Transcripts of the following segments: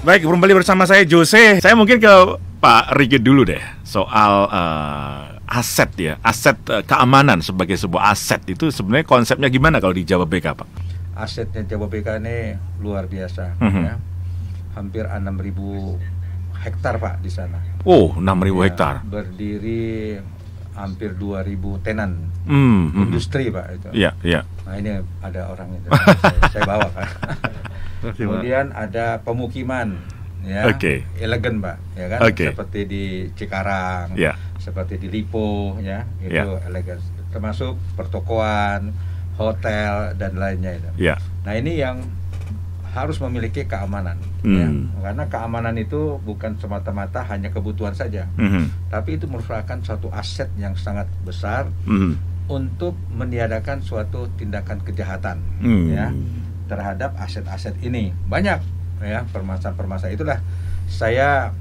Baik, kembali bersama saya Jose. Saya mungkin ke Pak Riki dulu deh soal aset ya, aset keamanan sebagai sebuah aset itu sebenarnya konsepnya gimana kalau di Jawa BK, Pak? Asetnya Jawa BK ini luar biasa, ya. Hampir 6.000 hektar Pak di sana. Oh, 6.000 hektar. Berdiri hampir 2.000 tenan industri Pak itu. Iya, iya. Nah ini ada orangnya, saya bawa Pak. Kemudian ada pemukiman, ya, elegan Pak, ya kan, seperti di Cikarang, seperti di Lipo, ya, itu elegan. Termasuk pertokoan, hotel dan lainnya itu. Nah ini yang harus memiliki keamanan, ya, karena keamanan itu bukan semata-mata hanya kebutuhan saja, tapi itu merupakan suatu aset yang sangat besar untuk meniadakan suatu tindakan kejahatan, ya, terhadap aset-aset ini. Banyak ya permasalahan-permasalahan. Itulah saya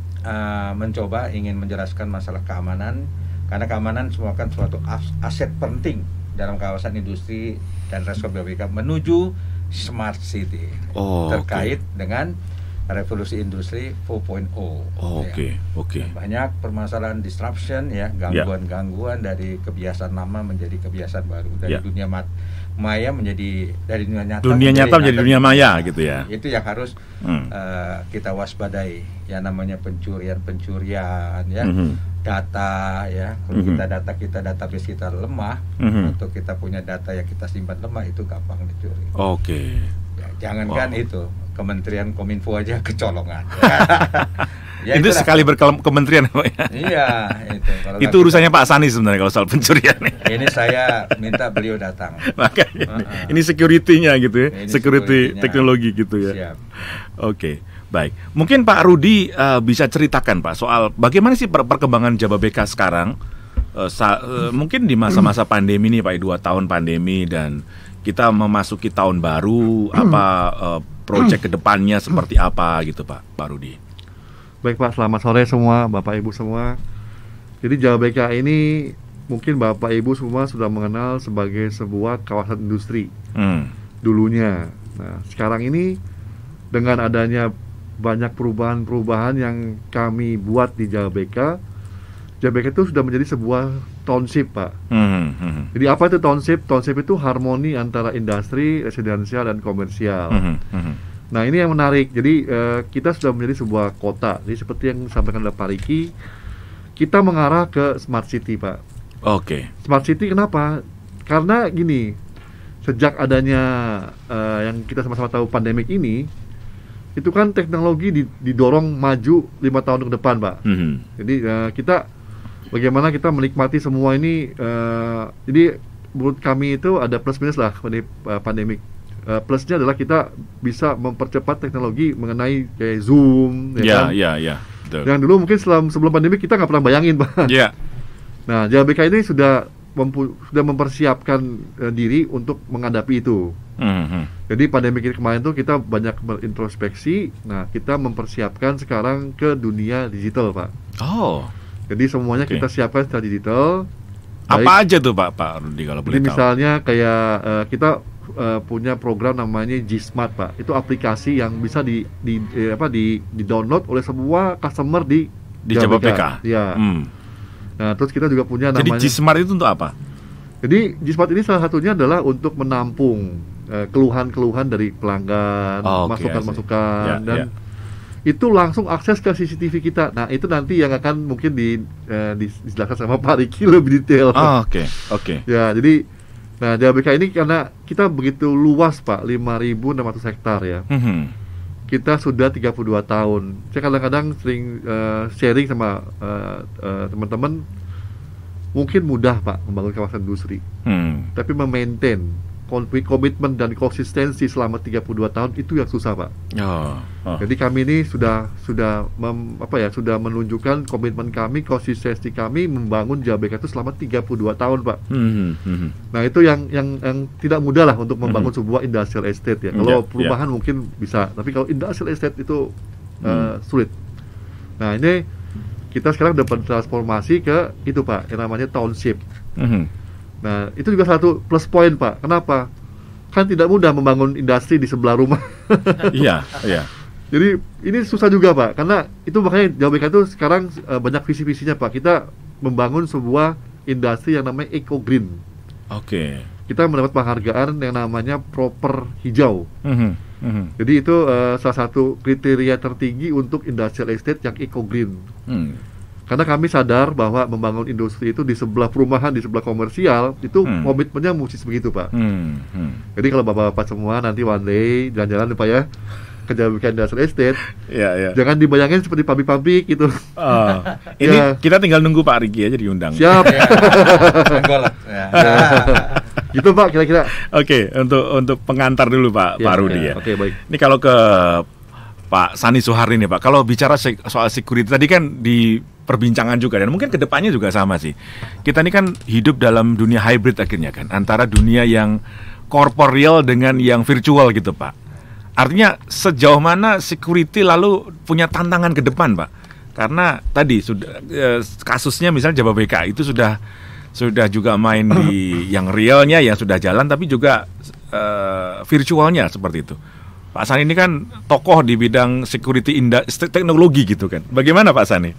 mencoba ingin menjelaskan masalah keamanan, karena keamanan merupakan suatu aset penting dalam kawasan industri dan respon BPK menuju Smart City, terkait dengan revolusi industri 4.0. Banyak permasalahan disruption, ya, gangguan-gangguan dari kebiasaan lama menjadi kebiasaan baru, dari dunia maya menjadi dari dunia nyata menjadi dunia maya gitu ya. Itu yang harus kita waspadai, ya, namanya pencurian ya, data, ya. Kalau kita database kita lemah, atau kita punya data yang kita simpan lemah, itu gampang dicuri. Ya, jangankan itu, Kementerian Kominfo aja kecolongan. Ya, itu sekali berkementerian, Pak, ya? Iya, itu urusannya Pak Sani sebenarnya kalau soal pencurian. Ini saya minta beliau datang. Makanya ini security-nya gitu ya, security teknologi gitu ya. Siap. Baik. Mungkin Pak Rudi bisa ceritakan Pak soal bagaimana sih perkembangan Jawa BK sekarang, mungkin di masa-masa pandemi nih Pak, 2 tahun pandemi dan kita memasuki tahun baru, proyek kedepannya seperti apa gitu Pak Rudi. Baik Pak, selamat sore semua Bapak Ibu semua. Jadi Jawa BK ini mungkin Bapak Ibu semua sudah mengenal sebagai sebuah kawasan industri dulunya. Nah sekarang ini dengan adanya banyak perubahan-perubahan yang kami buat di Jawa BK itu sudah menjadi sebuah township Pak. Jadi apa itu township? Township itu harmoni antara industri, residensial, dan komersial. Nah ini yang menarik. Jadi kita sudah menjadi sebuah kota. Jadi seperti yang disampaikan oleh Pak Riki, kita mengarah ke Smart City Pak. Smart City kenapa? Karena gini, sejak adanya yang kita sama-sama tahu pandemik ini, itu kan teknologi didorong maju 5 tahun ke depan Pak. Jadi kita bagaimana kita menikmati semua ini, jadi menurut kami itu ada plus minus lah pada pandemik. Plusnya adalah kita bisa mempercepat teknologi mengenai kayak Zoom, kan? Betul. Yang dulu mungkin sebelum pandemi kita nggak pernah bayangin Pak. Nah Jawa BK ini sudah mempersiapkan diri untuk menghadapi itu. Jadi pandemi kemarin tuh kita banyak berintrospeksi. Nah kita mempersiapkan sekarang ke dunia digital Pak. Jadi semuanya kita siapkan secara digital. Apa aja tuh Pak Rudi kalau boleh tahu? Misalnya kayak kita punya program namanya G-Smart Pak. Itu aplikasi yang bisa di download oleh semua customer di Jawa BK. Ya. Nah, terus kita juga punya namanya. Jadi G-Smart itu untuk apa? Jadi G-Smart ini salah satunya adalah untuk menampung keluhan-keluluhan dari pelanggan, masukan-masukan, dan itu langsung akses ke CCTV kita. Nah, itu nanti yang akan mungkin dijelaskan sama Pak Riki lebih detail. Ya, jadi Jawa BK ini karena kita begitu luas Pak, 5.600 hektar ya. Kita sudah 32 tahun. Saya kadang-kadang sering sharing sama teman-teman, mungkin mudah Pak membangun kawasan industri, tapi memaintain komitmen dan konsistensi selama 32 tahun itu yang susah Pak. Jadi kami ini sudah menunjukkan komitmen kami, konsistensi kami membangun Jawa BK itu selama 32 tahun Pak. Nah itu yang tidak mudah lah untuk membangun sebuah industrial estate ya. Kalau perumahan mungkin bisa, tapi kalau industrial estate itu sulit. Nah ini kita sekarang dapat transformasi ke itu Pak, yang namanya township. Nah, itu juga satu plus point Pak. Kenapa? Kan tidak mudah membangun industri di sebelah rumah. Iya. Jadi ini susah juga Pak, karena itu makanya JBK itu sekarang banyak visi-visinya Pak. Kita membangun sebuah industri yang namanya eco green. Oke. Kita mendapat penghargaan yang namanya proper hijau. Jadi itu salah satu kriteria tertinggi untuk industrial estate yang eco green. Karena kami sadar bahwa membangun industri itu di sebelah perumahan, di sebelah komersial itu komitmennya mesti begitu Pak. Jadi kalau bapak-bapak semua nanti one day jalan-jalan Pak ya ke JBK Industrial Estate, jangan dibayangin seperti pabrik-pabrik gitu. Ini kita tinggal nunggu Pak Riki aja diundang. Siap. Gitu Pak kira-kira. Oke, untuk pengantar dulu Pak Rudi ya. Oke, baik. Ini kalau ke Pak Sani Soehardi nih Pak, kalau bicara soal security tadi kan di perbincangan juga dan mungkin kedepannya juga sama sih. Kita ini kan hidup dalam dunia hybrid akhirnya kan, antara dunia yang corporeal dengan yang virtual gitu Pak. Artinya sejauh mana security lalu punya tantangan ke depan Pak? Karena tadi sudah kasusnya misalnya JBK itu sudah juga main di yang realnya yang sudah jalan, tapi juga virtualnya seperti itu. Pak Sani ini kan tokoh di bidang security teknologi gitu kan. Bagaimana Pak Sani?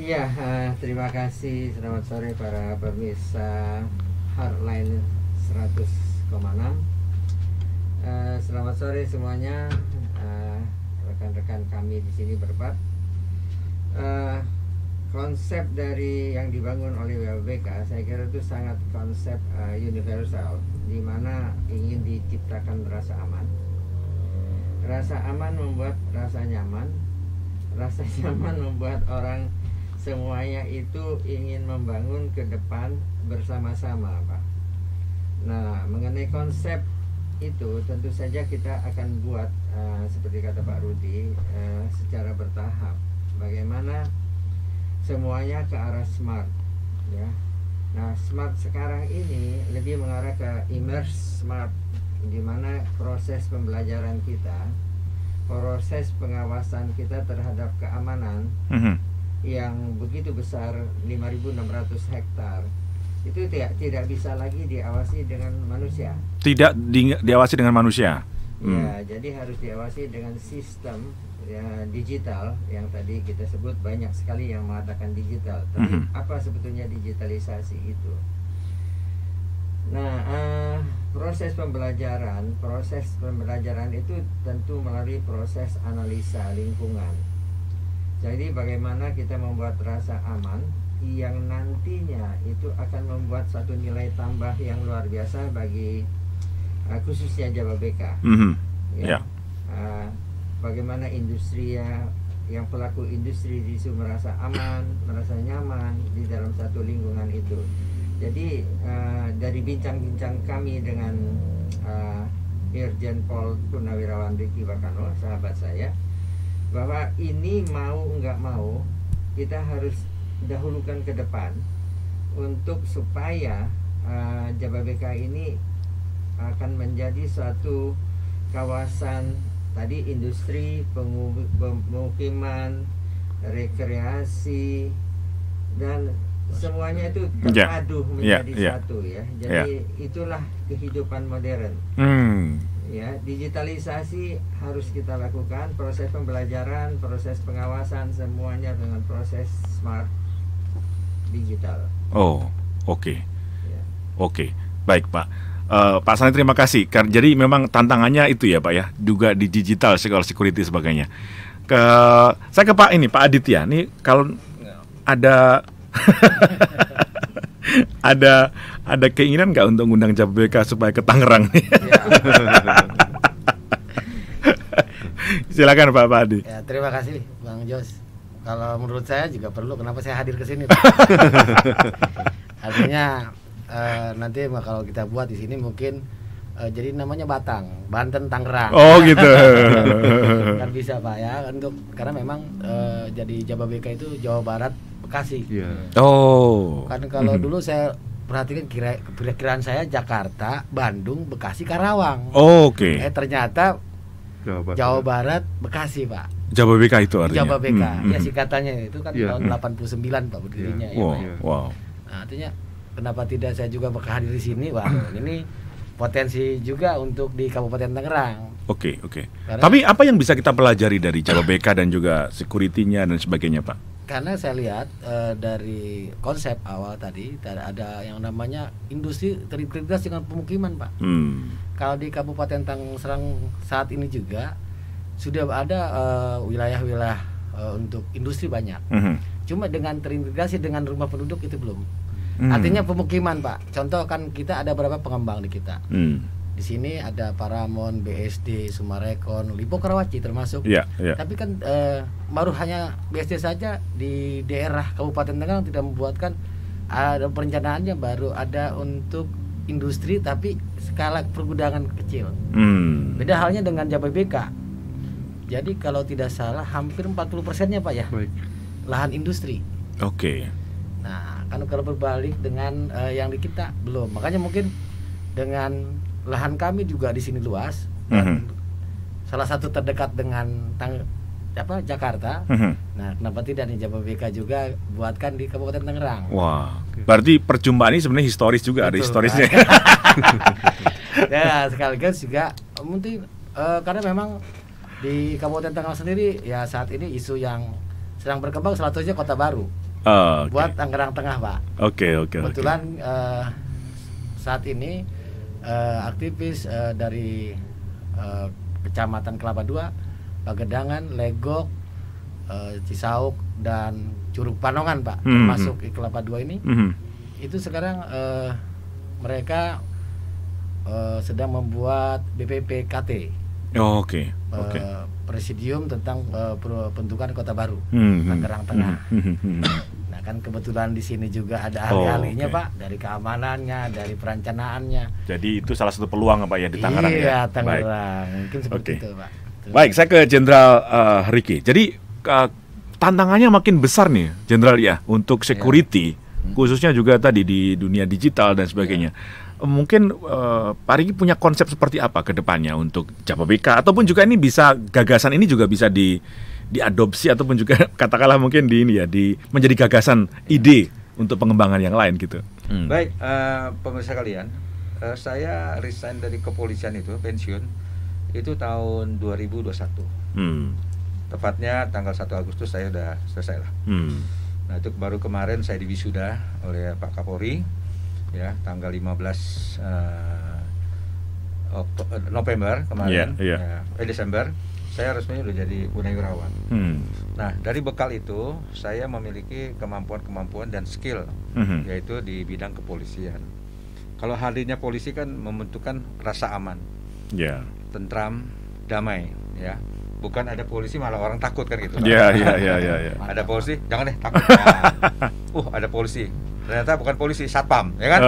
Iya, terima kasih. Selamat sore para pemirsa Hardline 100,6. Selamat sore semuanya, rekan-rekan kami di sini berempat. Konsep dari yang dibangun oleh JBK saya kira itu sangat konsep universal, di mana ingin diciptakan rasa aman. Rasa aman membuat rasa nyaman, rasa nyaman membuat orang semuanya itu ingin membangun ke depan bersama-sama, Pak. Nah, mengenai konsep itu tentu saja kita akan buat seperti kata Pak Rudi secara bertahap. Bagaimana semuanya ke arah smart, ya. Nah, smart sekarang ini lebih mengarah ke immerse smart, di mana proses pembelajaran kita, proses pengawasan kita terhadap keamanan yang begitu besar 5.600 hektar. Itu tidak bisa lagi diawasi dengan manusia. Tidak diawasi dengan manusia. Ya, jadi harus diawasi dengan sistem ya, digital yang tadi kita sebut. Banyak sekali yang mengatakan digital. Tapi apa sebetulnya digitalisasi itu? Nah, proses pembelajaran itu tentu melalui proses analisa lingkungan. Jadi bagaimana kita membuat rasa aman yang nantinya itu akan membuat satu nilai tambah yang luar biasa bagi khususnya JBK. Bagaimana industri yang pelaku industri di situ merasa aman, merasa nyaman di dalam satu lingkungan itu. Jadi dari bincang-bincang kami dengan Irjen Pol Purnawirawan Riki Bakano, sahabat saya, bahwa ini mau nggak mau kita harus dahulukan ke depan untuk supaya JBK ini akan menjadi suatu kawasan tadi industri, pemukiman, rekreasi, dan semuanya itu terpadu menjadi satu ya. Jadi itulah kehidupan modern. Ya, digitalisasi harus kita lakukan, proses pembelajaran, proses pengawasan, semuanya dengan proses smart digital. Oh, oke. Oke, baik Pak. Pak Sani terima kasih. Jadi memang tantangannya itu ya Pak ya, juga di digital, security sebagainya. Saya ke Pak Aditya. Nih kalau ada ada keinginan nggak untuk ngundang JBK supaya ke Tangerang nih? Silakan Pak Adi. Ya, terima kasih Bang Jos. Kalau menurut saya juga perlu. Kenapa saya hadir ke sini? Artinya nanti kalau kita buat di sini mungkin jadi namanya Banten Tangerang. Oh gitu. Kan bisa Pak ya, karena memang jadi JBK itu Jawa Barat Bekasi. Oh. Kan kalau dulu saya perhatikan kira-kiraan saya Jakarta, Bandung, Bekasi, Karawang. Oh, oke. Ternyata Jawa Barat Bekasi Pak. JBK itu artinya. JBK. Ya singkatannya itu kan tahun 89 Pak berdirinya ya. Wow. Nah, artinya kenapa tidak saya juga hadir di sini, Pak? Ini potensi juga untuk di Kabupaten Tangerang. Oke. Tapi apa yang bisa kita pelajari dari Jababeka dan juga security-nya dan sebagainya, Pak? Karena saya lihat dari konsep awal tadi ada yang namanya industri terintegrasi dengan pemukiman, Pak. Kalau di Kabupaten Tangerang saat ini juga sudah ada wilayah-wilayah untuk industri banyak. Cuma dengan terintegrasi dengan rumah penduduk itu belum. Artinya pemukiman, Pak. Contoh kan kita ada beberapa pengembang di kita. Di sini ada Paramount, BSD, Sumarekon, Lipo Karawaci termasuk. Tapi kan baru hanya BSD saja di daerah Kabupaten Tangerang tidak membuatkan ada perencanaannya baru ada untuk industri tapi skala pergudangan kecil. Beda halnya dengan Jababeka. Jadi kalau tidak salah hampir 40%-nya, Pak ya. Baik. Lahan industri. Oke. Nah, kan kalau berbalik dengan yang di kita belum. Makanya mungkin dengan lahan kami juga di sini luas. Dan salah satu terdekat dengan Jakarta. Nah, kenapa tidak di Jababeka juga buatkan di Kabupaten Tangerang? Wah, berarti perjumpaan ini sebenarnya historis juga. Betul, ada historisnya. Ya, sekaligus juga mungkin karena memang di Kabupaten Tangerang sendiri ya saat ini isu yang sedang berkembang salah satunya Kota Baru. Buat Tangerang Tengah, Pak. Oke. Kebetulan saat ini aktivis dari Kecamatan Kelapa II, Pagedangan, Legok, Cisauk dan Curug Panongan, Pak, termasuk Kelapa II ini, itu sekarang mereka sedang membuat BPPKT. Oke. Presidium tentang pembentukan Kota Baru Tangerang Tengah. Nah, kan kebetulan di sini juga ada ahli-ahlinya, Pak, dari keamanannya, dari perencanaannya. Jadi itu salah satu peluang, Pak, ya di Tangerang. Iya, Tangerang. Mungkin seperti itu, Pak. Baik, saya ke Jenderal Ricky. Jadi tantangannya makin besar nih, Jenderal ya, untuk security, khususnya juga tadi di dunia digital dan sebagainya. Mungkin Pak Ricky punya konsep seperti apa ke depannya untuk Jababeka, ataupun juga ini bisa gagasan ini juga bisa diadopsi ataupun juga katakanlah mungkin menjadi gagasan ide untuk pengembangan yang lain gitu. Baik, pemirsa kalian, saya resign dari kepolisian itu, pensiun itu tahun 2021. Tepatnya tanggal 1 Agustus saya udah selesai lah. Nah, itu baru kemarin saya diwisuda oleh Pak Kapolri ya, tanggal 15 November kemarin, Desember saya resmi udah jadi Purnawirawan. Nah, dari bekal itu saya memiliki kemampuan-kemampuan dan skill, yaitu di bidang kepolisian. Kalau hadirnya polisi kan membentukkan rasa aman, tentram, damai, ya. Bukan ada polisi malah orang takut kan gitu. Iya. Ada polisi, jangan deh takut. Ada polisi. Ternyata bukan polisi, satpam, ya kan?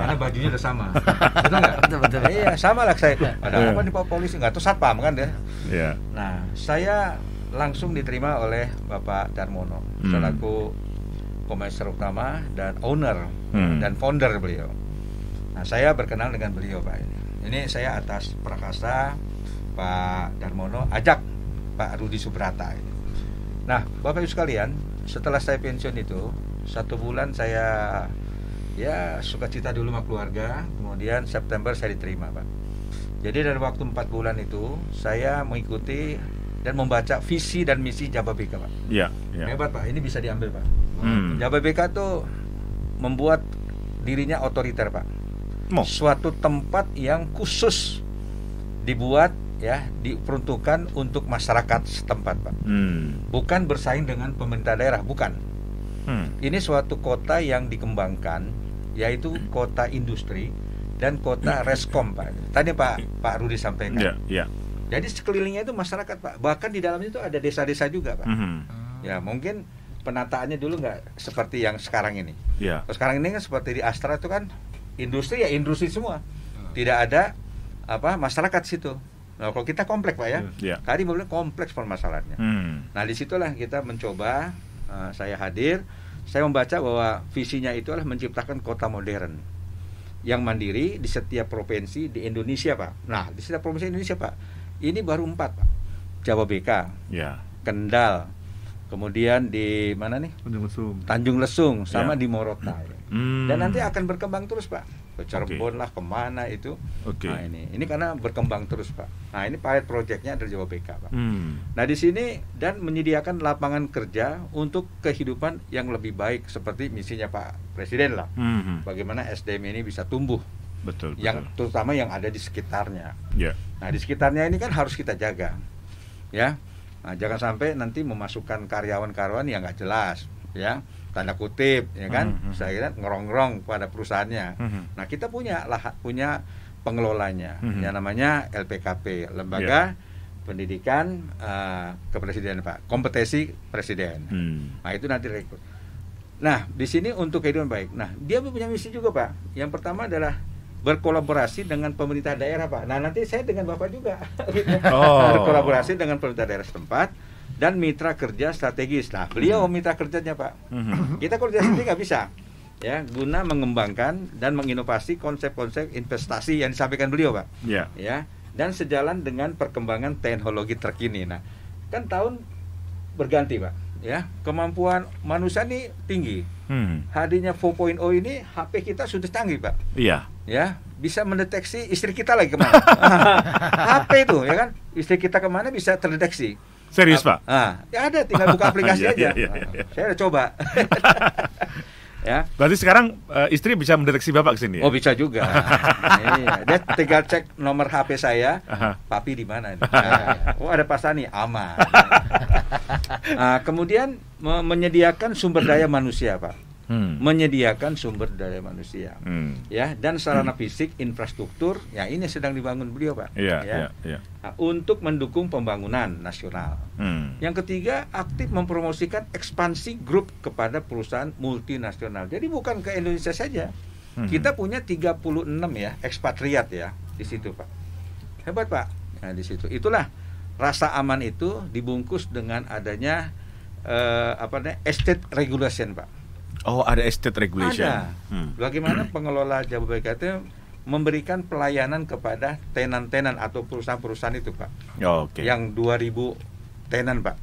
Karena bajunya udah sama. Betul nggak? Betul. Iya, sama lah saya. Ada apa nih Pak polisi? Nggak tuh satpam kan deh. Nah, saya langsung diterima oleh Bapak Darmono selaku komisaris utama dan owner dan founder beliau. Nah, saya berkenal dengan beliau, Pak. Ini saya atas prakasa Pak Darmono ajak Pak Rudi Subrata ini. Nah, Bapak Ibu sekalian, setelah saya pensiun itu 1 bulan saya sukacita dulu sama keluarga, kemudian September saya diterima, Pak. Jadi dari waktu 4 bulan itu saya mengikuti dan membaca visi dan misi Jababeka, Pak. Hebat, Pak. Ini bisa diambil, Pak. Jababeka tuh membuat dirinya otoriter, Pak. Suatu tempat yang khusus dibuat diperuntukkan untuk masyarakat setempat, Pak. Bukan bersaing dengan pemerintah daerah, bukan. Ini suatu kota yang dikembangkan, yaitu kota industri dan kota reskom, Pak. Tadi Pak Rudi sampaikan. Jadi sekelilingnya itu masyarakat, Pak. Bahkan di dalamnya itu ada desa-desa juga, Pak. Ya, mungkin penataannya dulu nggak seperti yang sekarang ini. Sekarang ini kan seperti di Astra itu kan industri semua. Tidak ada masyarakat situ. Nah, kalau kita kompleks, Pak ya. Tadi mobilnya kompleks permasalahannya. Nah, disitulah kita mencoba, saya hadir, saya membaca bahwa visinya itu adalah menciptakan kota modern yang mandiri di setiap provinsi di Indonesia, Pak. Nah, di setiap provinsi Indonesia, Pak, ini baru 4, Pak. Jababeka, Kendal, kemudian di mana nih? Tanjung Lesung. Tanjung Lesung, sama di Morotai. Dan nanti akan berkembang terus, Pak. ke Cirebon lah, kemana itu. Nah ini karena berkembang terus Pak. Nah ini pilot projectnya dari JBK Pak. Nah di sini dan menyediakan lapangan kerja untuk kehidupan yang lebih baik seperti misinya Pak Presiden lah. Bagaimana SDM ini bisa tumbuh. Betul. Terutama yang ada di sekitarnya. Nah di sekitarnya ini kan harus kita jaga, ya. Nah, jangan sampai nanti memasukkan karyawan-karyawan yang nggak jelas, ya, tanda kutip, ya kan. Saya kira ngerongrong pada perusahaannya. Nah kita punya pengelolanya, yang namanya LPKP, Lembaga Pendidikan Kepresidenan Pak, kompetensi Presiden. Nah itu nanti rekrut. Nah di sini untuk kehidupan baik. Nah dia punya misi juga Pak. Yang pertama adalah berkolaborasi dengan pemerintah daerah Pak. Nah nanti saya dengan Bapak juga berkolaborasi dengan pemerintah daerah setempat dan mitra kerja strategis. Nah beliau mitra kerjanya Pak. Kita kerja sendiri nggak bisa, ya, guna mengembangkan dan menginovasi konsep-konsep investasi yang disampaikan beliau Pak. Ya, dan sejalan dengan perkembangan teknologi terkini. Nah kan tahun berganti Pak, ya, kemampuan manusia ini tinggi. Hadirnya 4.0 ini HP kita sudah canggih Pak. Ya, bisa mendeteksi istri kita lagi kemana. HP itu, ya kan, istri kita kemana bisa terdeteksi. Serius Pak? Ya ada, tinggal buka aplikasi aja. Saya udah coba. Ya. Berarti sekarang istri bisa mendeteksi Bapak kesini ya? Oh bisa juga. Iya. Dia tinggal cek nomor HP saya, papi di mana? Oh ada Pak Sani, aman. Kemudian menyediakan sumber daya manusia Pak. Menyediakan sumber daya manusia, ya, dan sarana fisik, infrastruktur, ya ini sedang dibangun beliau Pak. Nah, untuk mendukung pembangunan nasional. Yang ketiga, aktif mempromosikan ekspansi grup kepada perusahaan multinasional. Jadi bukan ke Indonesia saja. Kita punya 36 ya ekspatriat ya di situ Pak. Hebat Pak. Nah di situ. Itulah rasa aman itu dibungkus dengan adanya estate regulation Pak. Oh, ada estate regulation. Ada. Bagaimana pengelola Jababeka itu memberikan pelayanan kepada tenan-tenan atau perusahaan-perusahaan itu, Pak. Yang 2000 tenan, Pak.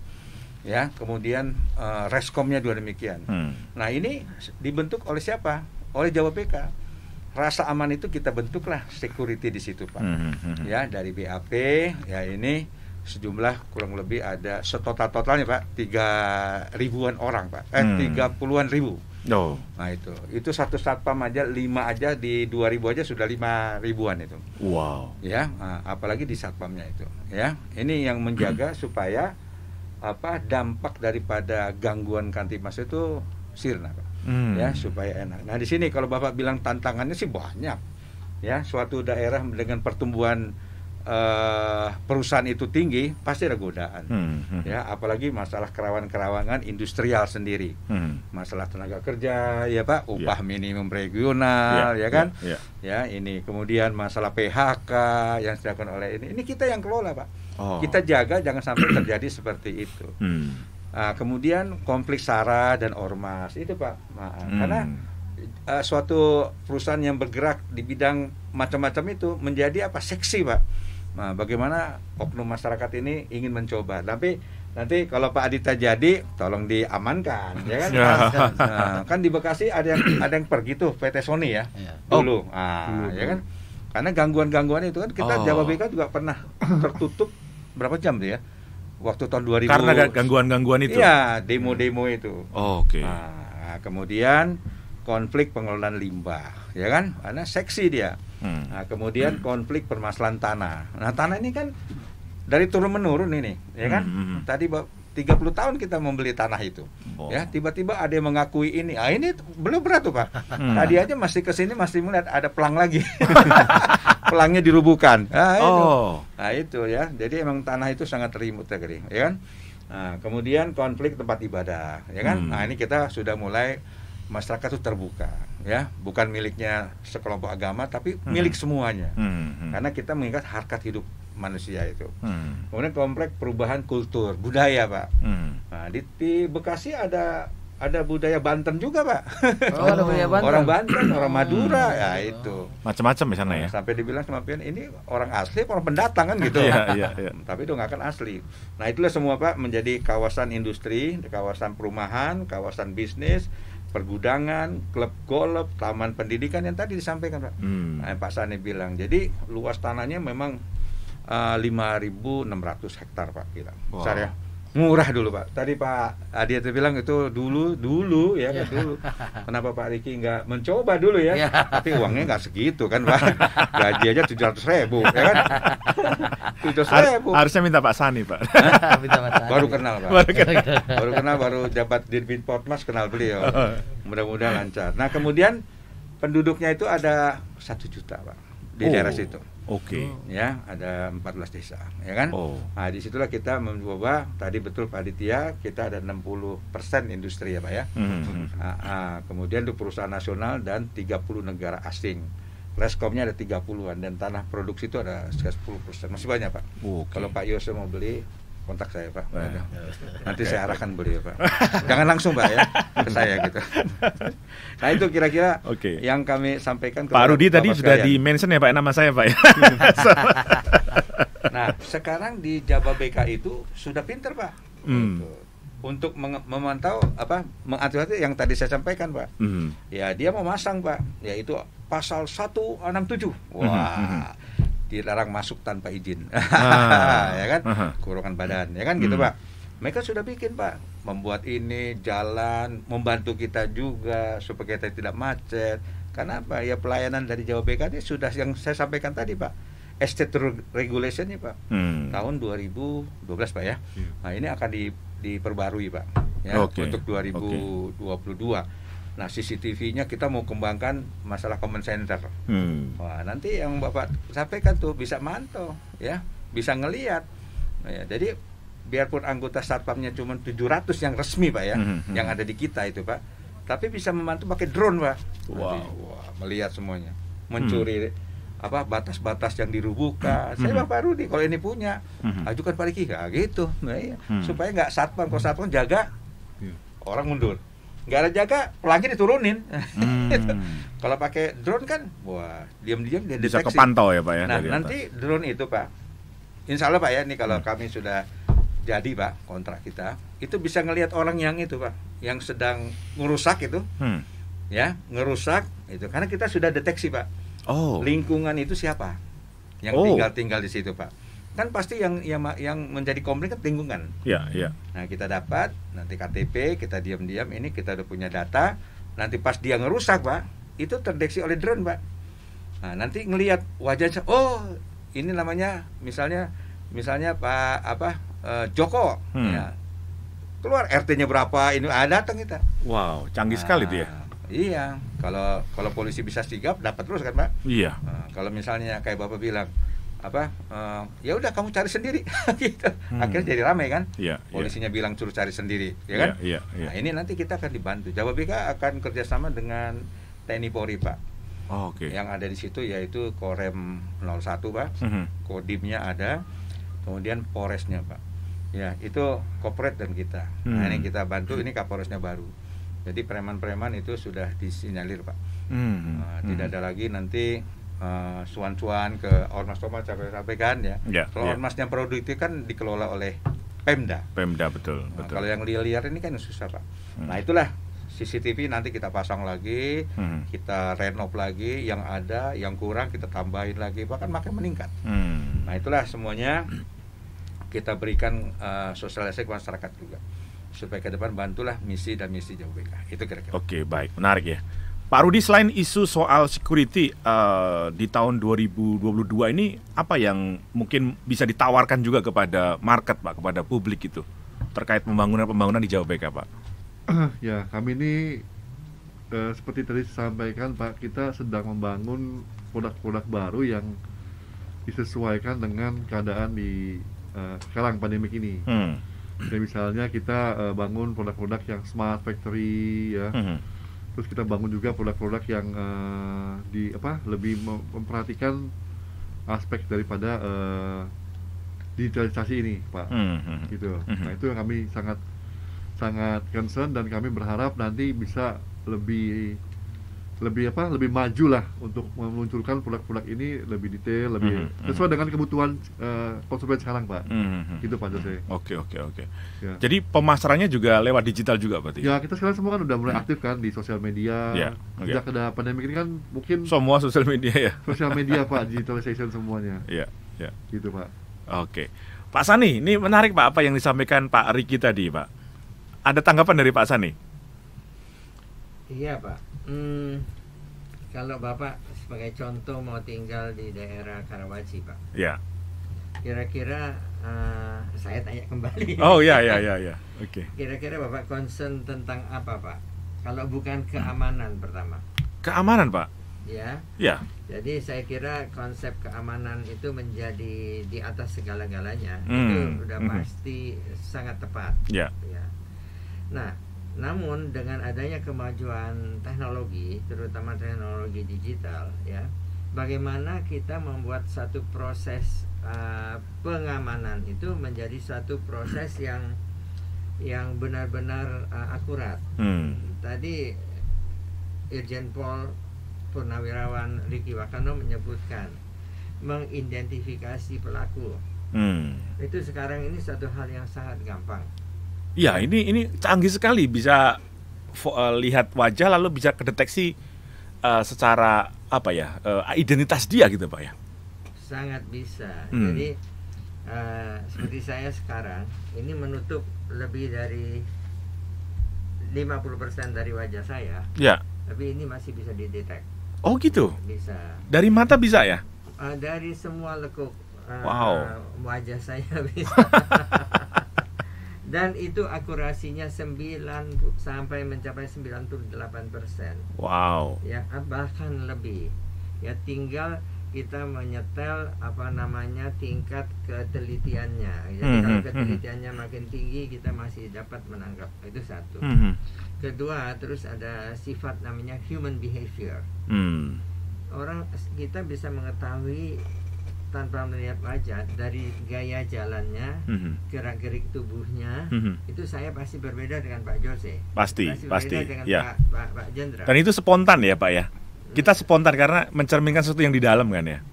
Ya, kemudian reskomnya juga demikian. Nah, ini dibentuk oleh siapa? Oleh Jababeka. Rasa aman itu kita bentuklah security di situ, Pak. Ya, dari BAP, ya ini sejumlah kurang lebih ada totalnya Pak 3.000-an orang Pak 30-an ribu. Nah itu satu satpam aja 5 aja di 2.000 aja sudah 5.000-an itu. Wow. Ya, apalagi di satpamnya itu. Ya, ini yang menjaga supaya dampak daripada gangguan Kamtibmas itu sirna Pak. Ya, supaya enak. Nah di sini kalau Bapak bilang tantangannya sih banyak. Ya, suatu daerah dengan pertumbuhan perusahaan itu tinggi pasti ada godaan, ya, apalagi masalah kerawanan industrial sendiri, masalah tenaga kerja, ya Pak, upah minimum regional, ya kan, ya ini kemudian masalah PHK yang dilakukan oleh ini kita yang kelola Pak, kita jaga jangan sampai terjadi seperti itu. Kemudian konflik SARA dan ormas itu Pak, karena suatu perusahaan yang bergerak di bidang macam-macam itu menjadi seksi Pak. Nah, bagaimana oknum masyarakat ini ingin mencoba, tapi nanti kalau Pak Adita jadi, tolong diamankan, ya kan? Kan di Bekasi ada yang pergi tuh PT Sony ya, dulu, ya kan? Karena gangguan-gangguan itu kan kita Jababeka juga pernah tertutup berapa jam tuh ya, waktu tahun 2000. Karena gangguan-gangguan itu. Iya, demo-demo itu. Nah, kemudian konflik pengelolaan limbah, ya kan? Karena seksi dia. Nah, kemudian konflik permasalahan tanah. Nah, tanah ini kan dari turun menurun ini, ya kan? Tadi 30 tahun kita membeli tanah itu. Ya, tiba-tiba ada yang mengakui ini. Ini belum berat tuh, Pak. Tadi aja masih kesini masih melihat ada pelang lagi. Pelangnya dirubuhkan. Nah, itu ya. Jadi emang tanah itu sangat remote ya kan? Nah, kemudian konflik tempat ibadah, ya kan? Nah, ini kita sudah mulai masyarakat itu terbuka, ya, bukan miliknya sekelompok agama tapi milik semuanya, karena kita mengingat harkat hidup manusia itu. Kemudian kompleks perubahan kultur budaya Pak. Nah, di Bekasi ada budaya Banten juga Pak. Ada budaya Banten. Orang Banten, orang Madura, ya itu macam-macam di sana ya. Sampai dibilang sama pian ini orang asli, orang pendatang kan gitu. Iya. Tapi itu nggak akan asli. Nah itulah semua Pak menjadi kawasan industri, kawasan perumahan, kawasan bisnis, pergudangan, klub golf, taman pendidikan yang tadi disampaikan Pak. Pak Sani bilang. Jadi luas tanahnya memang 5.600 hektar Pak kira. Besar ya. Murah dulu Pak. Tadi Pak Adi itu bilang itu dulu ya kan dulu. Kenapa Pak Riki nggak mencoba dulu ya? Tapi uangnya nggak segitu kan Pak. Gaji aja 700.000 ya kan? 700.000. Harusnya minta Pak Sani Pak. Baru kenal Pak. Baru kenal, baru jabat Dirjen Potmas kenal beliau. Mudah-mudahan lancar. Nah kemudian penduduknya itu ada 1 juta Pak di daerah situ. Oke. Ya, ada 14 desa, ya kan? Nah, disitulah kita mencoba, tadi betul Pak Aditya, kita ada 60% industri ya Pak ya. Kemudian untuk perusahaan nasional dan 30 negara asing. Reskomnya ada 30-an dan tanah produksi itu ada 10%. Masih banyak Pak. Kalau Pak Yose mau beli, kontak saya Pak. Nanti saya arahkan beliau Pak. Jangan langsung Pak ya ke saya gitu. Nah itu kira-kira yang kami sampaikan. Pak Rudi tadi sudah di-mention ya Pak nama saya Pak ya. Nah sekarang di Jababeka itu sudah pinter Pak. Untuk memantau mengatur yang tadi saya sampaikan Pak. Ya dia mau masang Pak. Yaitu pasal 167. Wah. Dilarang masuk tanpa izin, ya kan, kurungan badan, ya kan, gitu Pak. Mereka sudah bikin Pak, membuat ini jalan, membantu kita juga supaya kita tidak macet. Karena apa? Ya pelayanan dari Jababeka ini sudah yang saya sampaikan tadi Pak, estate regulation-nya Pak, tahun 2012 Pak ya. Nah ini akan diperbarui Pak, ya untuk 2022. Nah CCTV-nya kita mau kembangkan masalah command center. Wah nanti yang Bapak sampaikan tuh bisa mantau, ya, bisa ngelihat. Nah, ya, jadi biarpun anggota satpamnya cuma 700 yang resmi Pak ya, yang ada di kita itu Pak, tapi bisa membantu pakai drone Pak. Wah, melihat semuanya, mencuri batas-batas yang dirubuhkan. Saya Bapak Rudi kalau ini punya, ajukan Pak Riki, gitu. Nah, iya. Supaya nggak satpam, kalau satpam jaga orang mundur. Nggak ada jaga, pelangnya diturunin. Kalau pakai drone kan, wah, diam-diam dia deteksi. Bisa kepantau ya Pak ya. Nah, nanti drone itu Pak, insya Allah Pak ya, ini kalau kami sudah jadi Pak, kontrak kita, itu bisa ngelihat orang yang itu Pak, yang sedang ngerusak itu, ya, ngerusak itu, karena kita sudah deteksi Pak. Lingkungan itu siapa yang tinggal di situ Pak. Kan pasti yang menjadi komplain kan lingkungan. Iya. Nah kita dapat nanti KTP, kita diam-diam ini kita udah punya data. Nanti pas dia ngerusak Pak, itu terdeteksi oleh drone Pak. Nah nanti ngelihat wajahnya, ini namanya misalnya Pak Joko, ya. Keluar RT-nya berapa, ini datang kita. Wow, canggih sekali itu ya. Iya, kalau polisi bisa sigap dapat terus kan Pak. Iya. Nah, kalau misalnya kayak Bapak bilang ya udah kamu cari sendiri gitu. Akhirnya jadi ramai kan. Polisinya bilang suruh cari sendiri, ya kan. Nah ini nanti kita akan dibantu. Jababeka akan kerjasama dengan TNI Polri Pak. Yang ada di situ yaitu Korem 01 Pak, Kodimnya ada, kemudian Polresnya Pak. Ya itu Kopret dan kita. Nah ini kita bantu, ini Kapolresnya baru. Jadi preman-preman itu sudah disinyalir Pak. Tidak ada lagi nanti cuan-cuan ke ormas-ormas sampaikan ya. Kalau ormasnya produktif kan dikelola oleh Pemda. Betul. Kalau yang liar ini kan susah Pak. Nah itulah CCTV nanti kita pasang lagi, kita renov lagi, yang ada, yang kurang kita tambahin lagi, bahkan makin meningkat. Nah itulah semuanya kita berikan sosialisasi ke masyarakat juga, supaya ke depan bantulah misi dan misi Jababeka. Itu kira-kira. Baik, menarik ya. Pak Rudi, selain isu soal security di tahun 2022 ini, apa yang mungkin bisa ditawarkan juga kepada market Pak, kepada publik itu terkait pembangunan di Jababeka Pak? Ya, kami ini seperti tadi disampaikan Pak, kita sedang membangun produk-produk baru yang disesuaikan dengan keadaan di sekarang pandemik ini. Jadi misalnya kita bangun produk-produk yang smart factory ya. Terus kita bangun juga produk-produk yang lebih memperhatikan aspek daripada digitalisasi ini, Pak. Gitu. Nah, itu yang kami sangat concern dan kami berharap nanti bisa lebih lebih maju lah untuk meluncurkan produk-produk ini lebih detail, lebih sesuai dengan kebutuhan konsumen sekarang, Pak. Gitu Pak Jose. Oke. Ya. Jadi pemasarannya juga lewat digital juga berarti? Ya, kita sekarang semua kan udah mulai aktif kan di sosial media. Sejak ada pandemi ini kan mungkin semua sosial media ya. Sosial media Pak, digitalization semuanya. Iya. Gitu Pak. Oke. Pak Sani, ini menarik Pak apa yang disampaikan Pak Riki tadi, Pak. Ada tanggapan dari Pak Sani? Iya Pak. Kalau Bapak sebagai contoh mau tinggal di daerah Karawaci Pak. Ya. Kira-kira saya tanya kembali. Oh ya. Oke. Kira-kira Bapak concern tentang apa Pak? Kalau bukan keamanan pertama. Keamanan Pak? Ya. Jadi saya kira konsep keamanan itu menjadi di atas segala-galanya. Itu udah pasti sangat tepat. Ya. Nah, namun dengan adanya kemajuan teknologi, terutama teknologi digital, ya, bagaimana kita membuat satu proses pengamanan itu menjadi satu proses yang benar-benar akurat. Tadi Irjen Pol Purnawirawan Riki Wakano menyebutkan mengidentifikasi pelaku. Itu sekarang ini satu hal yang sangat gampang. Ya, ini canggih sekali, bisa lihat wajah lalu bisa kedeteksi secara identitas dia gitu Pak ya. Sangat bisa. Jadi seperti saya sekarang ini menutup lebih dari 50% dari wajah saya. Ya. Tapi ini masih bisa didetek. Oh gitu. Bisa. Dari mata bisa ya? Dari semua lekuk wajah saya bisa. Dan itu akurasinya 9 sampai mencapai 98%. Wow. Ya, bahkan lebih. Ya, tinggal kita menyetel tingkat ketelitiannya. Jadi kalau ketelitiannya makin tinggi, kita masih dapat menangkap. Itu satu. Kedua, terus ada sifat namanya human behavior. Orang kita bisa mengetahui tanpa melihat wajah dari gaya jalannya, gerak-gerik tubuhnya, itu saya pasti berbeda dengan Pak Jose. Pasti. Berbeda dengan ya. Pak Jendra. Dan itu spontan ya Pak ya? Kita spontan karena mencerminkan sesuatu yang di dalam kan ya?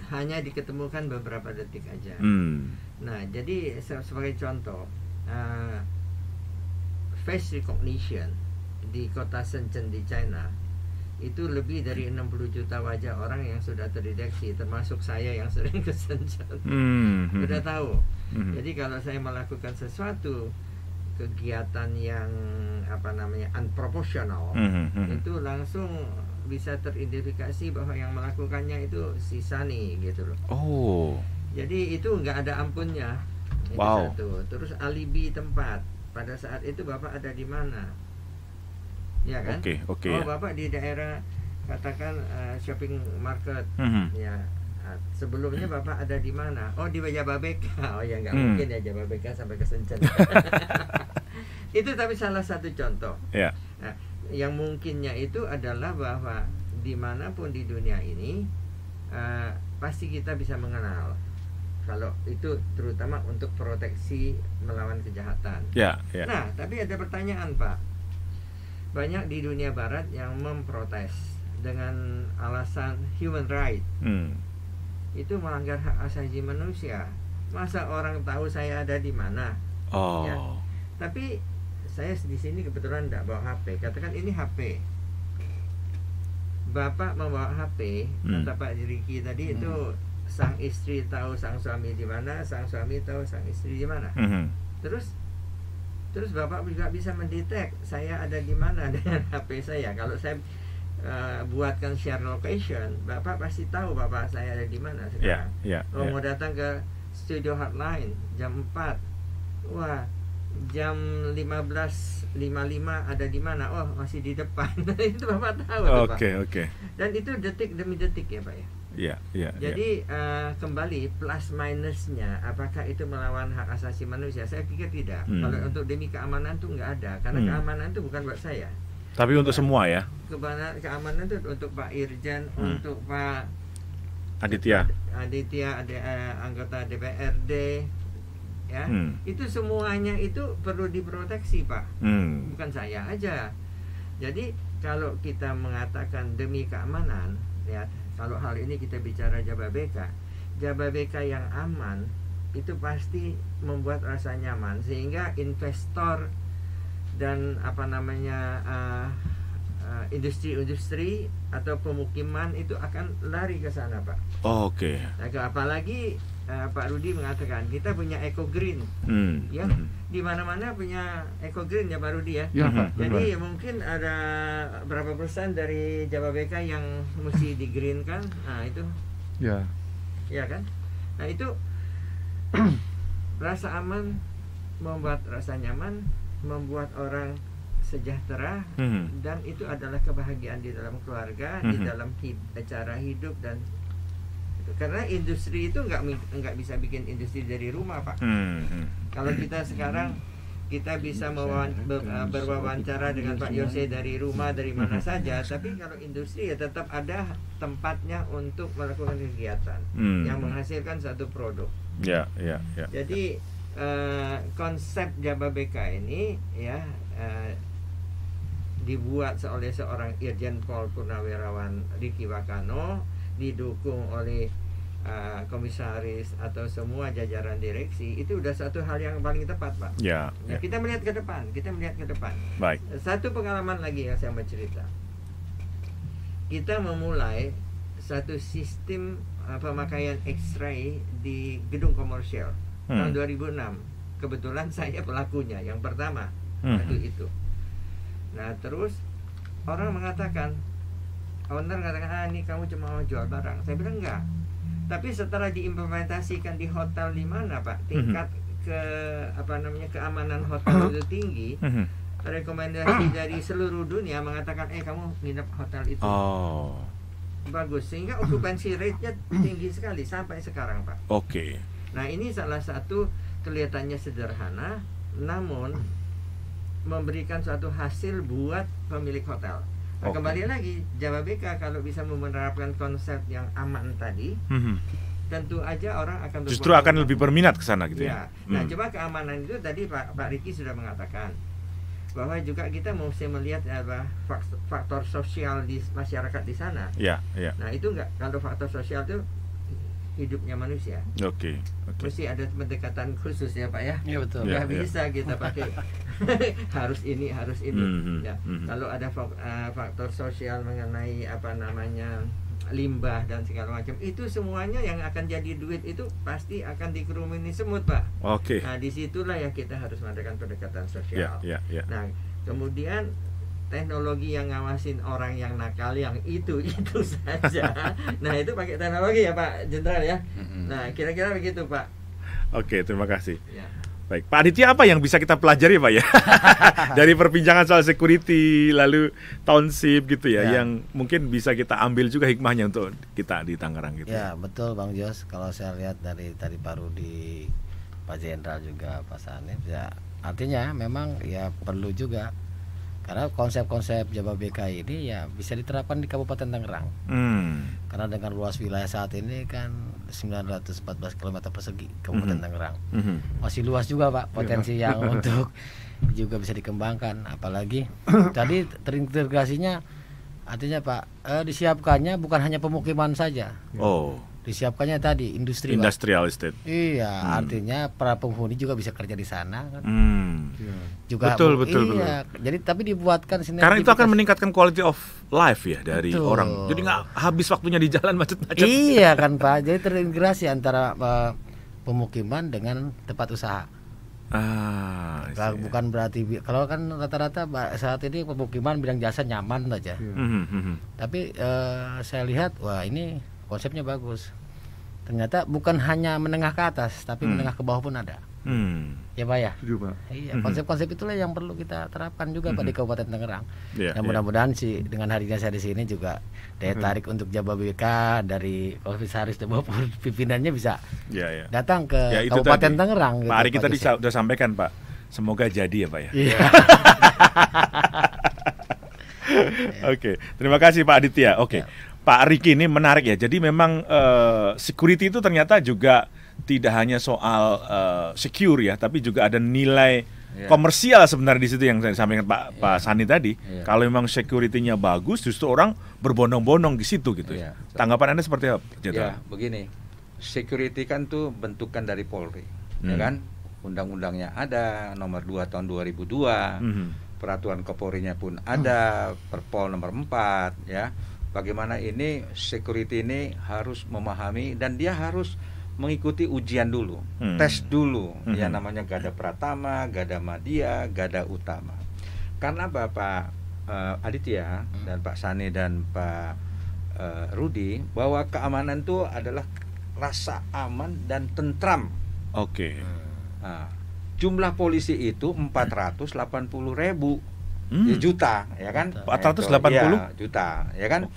Hanya diketemukan beberapa detik aja. Nah, jadi sebagai contoh, face recognition di kota Shenzhen di China itu lebih dari 60 juta wajah orang yang sudah terdeteksi, termasuk saya yang sering ke Shenzhen. Sudah tahu. Jadi kalau saya melakukan sesuatu kegiatan yang unproportional, itu langsung bisa teridentifikasi bahwa yang melakukannya itu si Sani gitu loh. Oh. Jadi itu nggak ada ampunnya. Itu satu. Terus alibi tempat. Pada saat itu Bapak ada di mana? Ya kan? Oke. Bapak di daerah katakan shopping market. Ya. Sebelumnya Bapak ada di mana? Oh, di Jababeka. Oh ya, nggak mungkin ya Jababeka sampai ke Shenzhen. Itu tapi salah satu contoh. Ya. Nah, yang mungkinnya itu adalah bahwa dimanapun di dunia ini pasti kita bisa mengenal. Kalau itu terutama untuk proteksi melawan kejahatan. Nah, tapi ada pertanyaan Pak. Banyak di dunia barat yang memprotes dengan alasan human right. Itu melanggar hak asasi manusia. Masa orang tahu saya ada di mana? Ya. Tapi saya di sini kebetulan tidak bawa HP. Katakan ini HP. Bapak membawa HP, kata Pak Riki tadi itu sang istri tahu sang suami di mana, sang suami tahu sang istri di mana. Terus Bapak juga bisa mendetek saya ada di mana dengan HP saya. Kalau saya buatkan share location, Bapak pasti tahu Bapak saya ada di mana sekarang. Mau datang ke studio hotline jam 4. Wah, jam 15.55 ada di mana? Oh, masih di depan. Itu Bapak tahu. Oke. Dan itu detik demi detik ya Pak ya. Jadi kembali plus minusnya, apakah itu melawan hak asasi manusia? Saya pikir tidak. Kalau untuk demi keamanan tuh nggak ada, karena keamanan itu bukan buat saya. Tapi untuk semua ya. Keamanan itu untuk Pak Irjen, untuk Pak Aditya, anggota DPRD, ya. Itu semuanya itu perlu diproteksi Pak. Bukan saya aja. Jadi kalau kita mengatakan demi keamanan, ya, kalau hal ini kita bicara Jababeka yang aman itu pasti membuat rasa nyaman sehingga investor dan industri-industri atau pemukiman itu akan lari ke sana, Pak. Oke. Nah, apalagi Pak Rudi mengatakan kita punya Eco Green, ya, di mana-mana punya Eco Green ya Pak Rudi ya. Ya, Pak. Jadi mungkin ada berapa persen dari Jababeka yang mesti di green kan? Nah itu. Ya. Ya kan? Nah itu rasa aman membuat rasa nyaman, membuat orang sejahtera, dan itu adalah kebahagiaan di dalam keluarga, di dalam cara hidup dan karena industri itu nggak bisa bikin industri dari rumah, Pak. Kalau kita sekarang kita bisa berwawancara dengan Pak Yose dari rumah, dari mana saja, tapi kalau industri ya tetap ada tempatnya untuk melakukan kegiatan yang menghasilkan satu produk. Ya. Jadi konsep Jababeka ini ya dibuat oleh seorang Irjen Pol Purnawirawan Riki Wakano, didukung oleh komisaris atau semua jajaran direksi. Itu udah satu hal yang paling tepat, Pak. Ya. Kita melihat ke depan, Baik. Satu pengalaman lagi yang saya mau cerita. Kita memulai satu sistem pemakaian X-ray di gedung komersial tahun 2006. Kebetulan saya pelakunya yang pertama waktu itu. Nah terus orang mengatakan, owner mengatakan, ini kamu cuma mau jual barang. Saya bilang enggak. Tapi setelah diimplementasikan di hotel di mana, Pak, tingkat keamanan hotel itu tinggi. Rekomendasi dari seluruh dunia mengatakan, kamu nginep hotel itu. Bagus, sehingga okupansi rate-nya tinggi sekali sampai sekarang, Pak. Oke. Nah, ini salah satu kelihatannya sederhana, namun memberikan suatu hasil buat pemilik hotel. Nah, kembali lagi, Jababeka kalau bisa menerapkan konsep yang aman tadi, tentu aja orang akan justru akan lebih berminat ke sana gitu ya. Nah, coba keamanan itu tadi Pak Riki sudah mengatakan bahwa juga kita mesti melihat faktor sosial di masyarakat di sana. Ya. Nah, itu enggak, kalau faktor sosial itu hidupnya manusia. Oke. Mesti ada pendekatan khusus ya, Pak ya. Iya betul. Nggak bisa kita pakai harus ini. Ya. Kalau ada faktor sosial mengenai limbah dan segala macam, itu semuanya yang akan jadi duit itu pasti akan dikerumuni semut, Pak. Oke. Nah, disitulah yang kita harus mengadakan pendekatan sosial. Ya. Nah, kemudian teknologi yang ngawasin orang yang nakal yang itu saja. Nah, itu pakai teknologi ya, Pak Jenderal ya. Nah, kira-kira begitu, Pak. Oke, terima kasih. Ya. Baik, Pak Aditya, apa yang bisa kita pelajari, Pak ya? Dari perbincangan soal security lalu township gitu ya, yang mungkin bisa kita ambil juga hikmahnya untuk kita di Tangerang gitu. Ya, betul Bang Jos. Kalau saya lihat dari tadi Pak Rudi, Pak Jenderal juga Pak Sanif, ya artinya memang ya perlu juga. Karena konsep-konsep Jababeka ini ya bisa diterapkan di Kabupaten Tangerang. Karena dengan luas wilayah saat ini kan 914 km persegi Kabupaten Tangerang. Masih luas juga, Pak, potensi yang untuk juga bisa dikembangkan. Apalagi tadi terintegrasinya artinya, Pak, disiapkannya bukan hanya pemukiman saja. Disiapkannya tadi industri, industrial estate. Iya, artinya para penghuni juga bisa kerja di sana kan. Juga betul. Jadi tapi dibuatkan sinergi. Karena itu akan meningkatkan quality of life ya dari orang. Jadi nggak habis waktunya di jalan macet-macet. Iya kan, Pak. Jadi terintegrasi antara pemukiman dengan tempat usaha. Bukan berarti kalau kan rata-rata saat ini pemukiman bilang jasa nyaman saja. Tapi saya lihat wah ini konsepnya bagus. Ternyata bukan hanya menengah ke atas, tapi menengah ke bawah pun ada. Ya, Pak ya. Iya, konsep-konsep itulah yang perlu kita terapkan juga Pak di Kabupaten Tangerang. Dan mudah-mudahan sih dengan hadirnya saya di sini juga daya tarik untuk Jababeka dari komisaris maupun pimpinannya bisa datang ke Kabupaten Tangerang. Pak Ari kita sudah sampaikan, Pak. Semoga jadi ya, Pak ya. Oke, terima kasih Pak Aditya. Oke. Pak Riki, ini menarik ya. Jadi memang security itu ternyata juga tidak hanya soal secure ya, tapi juga ada nilai komersial sebenarnya di situ yang saya sampaikan Pak Sani tadi. Kalau memang security-nya bagus, justru orang berbondong-bondong di situ gitu. Tanggapan Anda seperti apa? Ya, begini. Security kan tuh bentukan dari Polri, ya kan? Undang-undangnya ada, nomor 2 tahun 2002. Peraturan Kapolrinya pun ada, Perpol nomor 4, ya. Bagaimana ini security ini harus memahami dan dia harus mengikuti ujian dulu, tes dulu, yang namanya Gada Pratama, Gada Madya, Gada Utama. Karena Bapak Aditya dan Pak Sani dan Pak Rudi, bahwa keamanan itu adalah rasa aman dan tentram. Oke. Nah, jumlah polisi itu 480.000 juta, ya kan? 480 ya, juta, ya kan?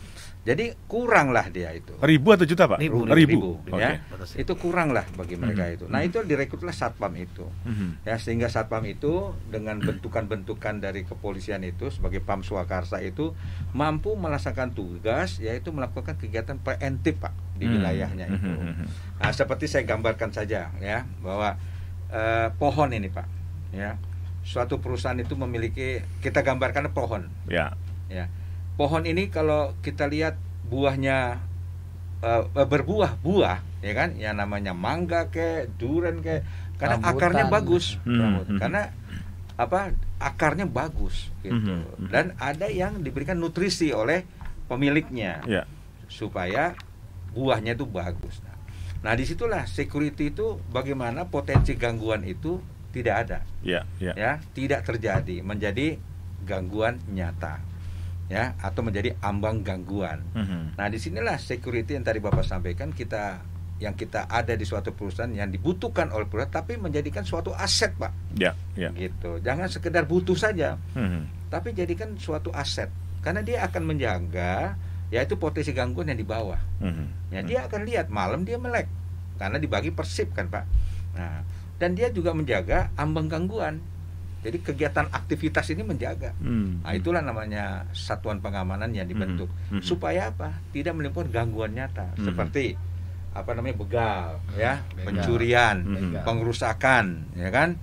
Jadi kurang lah dia itu. Ribu atau juta, Pak? Ribu. Ya. Itu kurang lah bagi mereka itu. Nah, itu direkrutlah Satpam itu. Ya, sehingga Satpam itu dengan bentukan-bentukan dari kepolisian itu sebagai Pam Swakarsa itu mampu melaksanakan tugas, yaitu melakukan kegiatan preventif, Pak, di wilayahnya itu. Nah, seperti saya gambarkan saja ya, bahwa pohon ini, Pak, ya. Suatu perusahaan itu memiliki, kita gambarkan pohon. Ya. Pohon ini kalau kita lihat buahnya berbuah, ya kan, yang namanya mangga durian karena rambutan. Akarnya bagus, karena akarnya bagus gitu. Dan ada yang diberikan nutrisi oleh pemiliknya, supaya buahnya itu bagus. Nah, disitulah security itu bagaimana potensi gangguan itu tidak ada, ya, tidak terjadi, menjadi gangguan nyata. Ya, atau menjadi ambang gangguan. Nah, disinilah security yang tadi Bapak sampaikan, yang kita ada di suatu perusahaan yang dibutuhkan oleh perusahaan, tapi menjadikan suatu aset, Pak. Gitu. Jangan sekedar butuh saja, tapi jadikan suatu aset, karena dia akan menjaga, yaitu potensi gangguan yang di bawah. Ya, dia akan lihat malam dia melek, karena dibagi per shift kan, Pak. Nah, dan dia juga menjaga ambang gangguan. Jadi kegiatan aktivitas ini menjaga. Nah, itulah namanya satuan pengamanan yang dibentuk. Supaya apa? Tidak menimbulkan gangguan nyata seperti begal, ya, pencurian, pengerusakan, ya kan?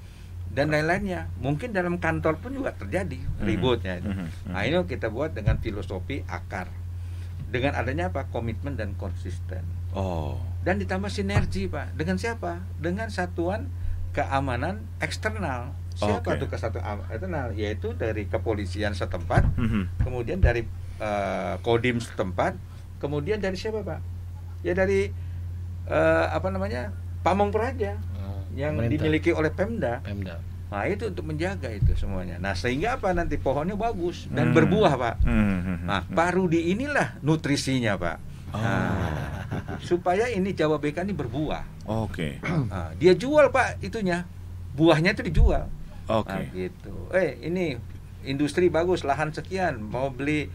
Dan lain-lainnya. Mungkin dalam kantor pun juga terjadi ributnya itu. Nah, ini kita buat dengan filosofi akar. Dengan adanya komitmen dan konsisten. Dan ditambah sinergi, Pak. Dengan siapa? Dengan satuan keamanan eksternal. Siapa tuh kesatuan eksternal? Yaitu dari kepolisian setempat, kemudian dari Kodim setempat, kemudian dari siapa, Pak? Ya dari Pamong Praja yang dimiliki oleh Pemda. Nah, itu untuk menjaga itu semuanya. Nah, sehingga nanti pohonnya bagus dan berbuah, Pak. Nah, Pak Rudi inilah nutrisinya, Pak. Supaya ini Jawa BK ini berbuah. Nah, dia jual, Pak, itunya. Buahnya itu dijual. Nah, gitu. Ini industri bagus, lahan sekian, mau beli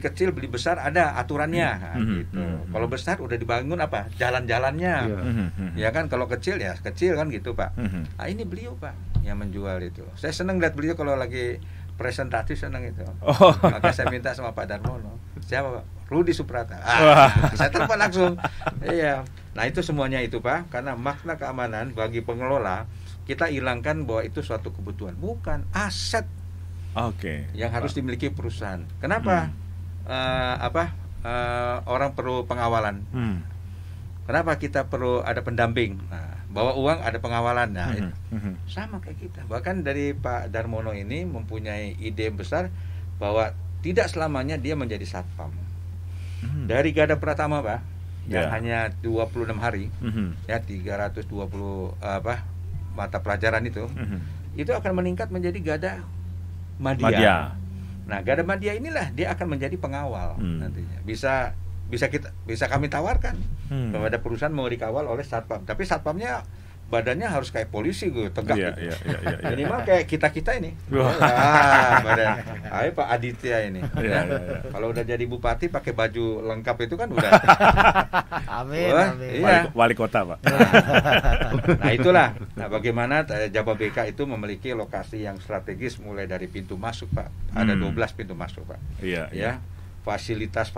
kecil, beli besar, ada aturannya. Nah, gitu. Kalau besar udah dibangun jalan-jalannya. Ya kan, kalau kecil ya kecil kan gitu, Pak. Nah, ini beliau, Pak, yang menjual itu. Saya senang lihat beliau kalau lagi presentasi, senang itu. Maka saya minta sama Pak Darmono. Siapa, Pak? Rudi Suprata. Saya telepon langsung. Iya. Nah, itu semuanya itu, Pak, karena makna keamanan bagi pengelola kita hilangkan bahwa itu suatu kebutuhan, bukan aset. Yang harus dimiliki perusahaan. Kenapa? Orang perlu pengawalan. Kenapa kita perlu ada pendamping? Nah, bawa uang ada pengawalan. Nah, itu sama kayak kita. Bahkan dari Pak Darmono ini mempunyai ide besar bahwa tidak selamanya dia menjadi satpam. Dari Gada Pratama, Pak, yang hanya 26 hari, ya 320 mata pelajaran itu akan meningkat menjadi Gada Madya. Nah, Gada Madya inilah dia akan menjadi pengawal nantinya. Bisa kami tawarkan kepada perusahaan mau dikawal oleh satpam, tapi satpamnya badannya harus kayak polisi tegak gitu. Minimal kayak kita ini. Ayo Pak Aditya ini. Kalau udah jadi bupati pakai baju lengkap itu kan udah. Amin. Wali kota, Pak. Nah, itulah. Nah, bagaimana Jawa BK itu memiliki lokasi yang strategis mulai dari pintu masuk, Pak. Ada 12 pintu masuk, Pak. Ya. Fasilitas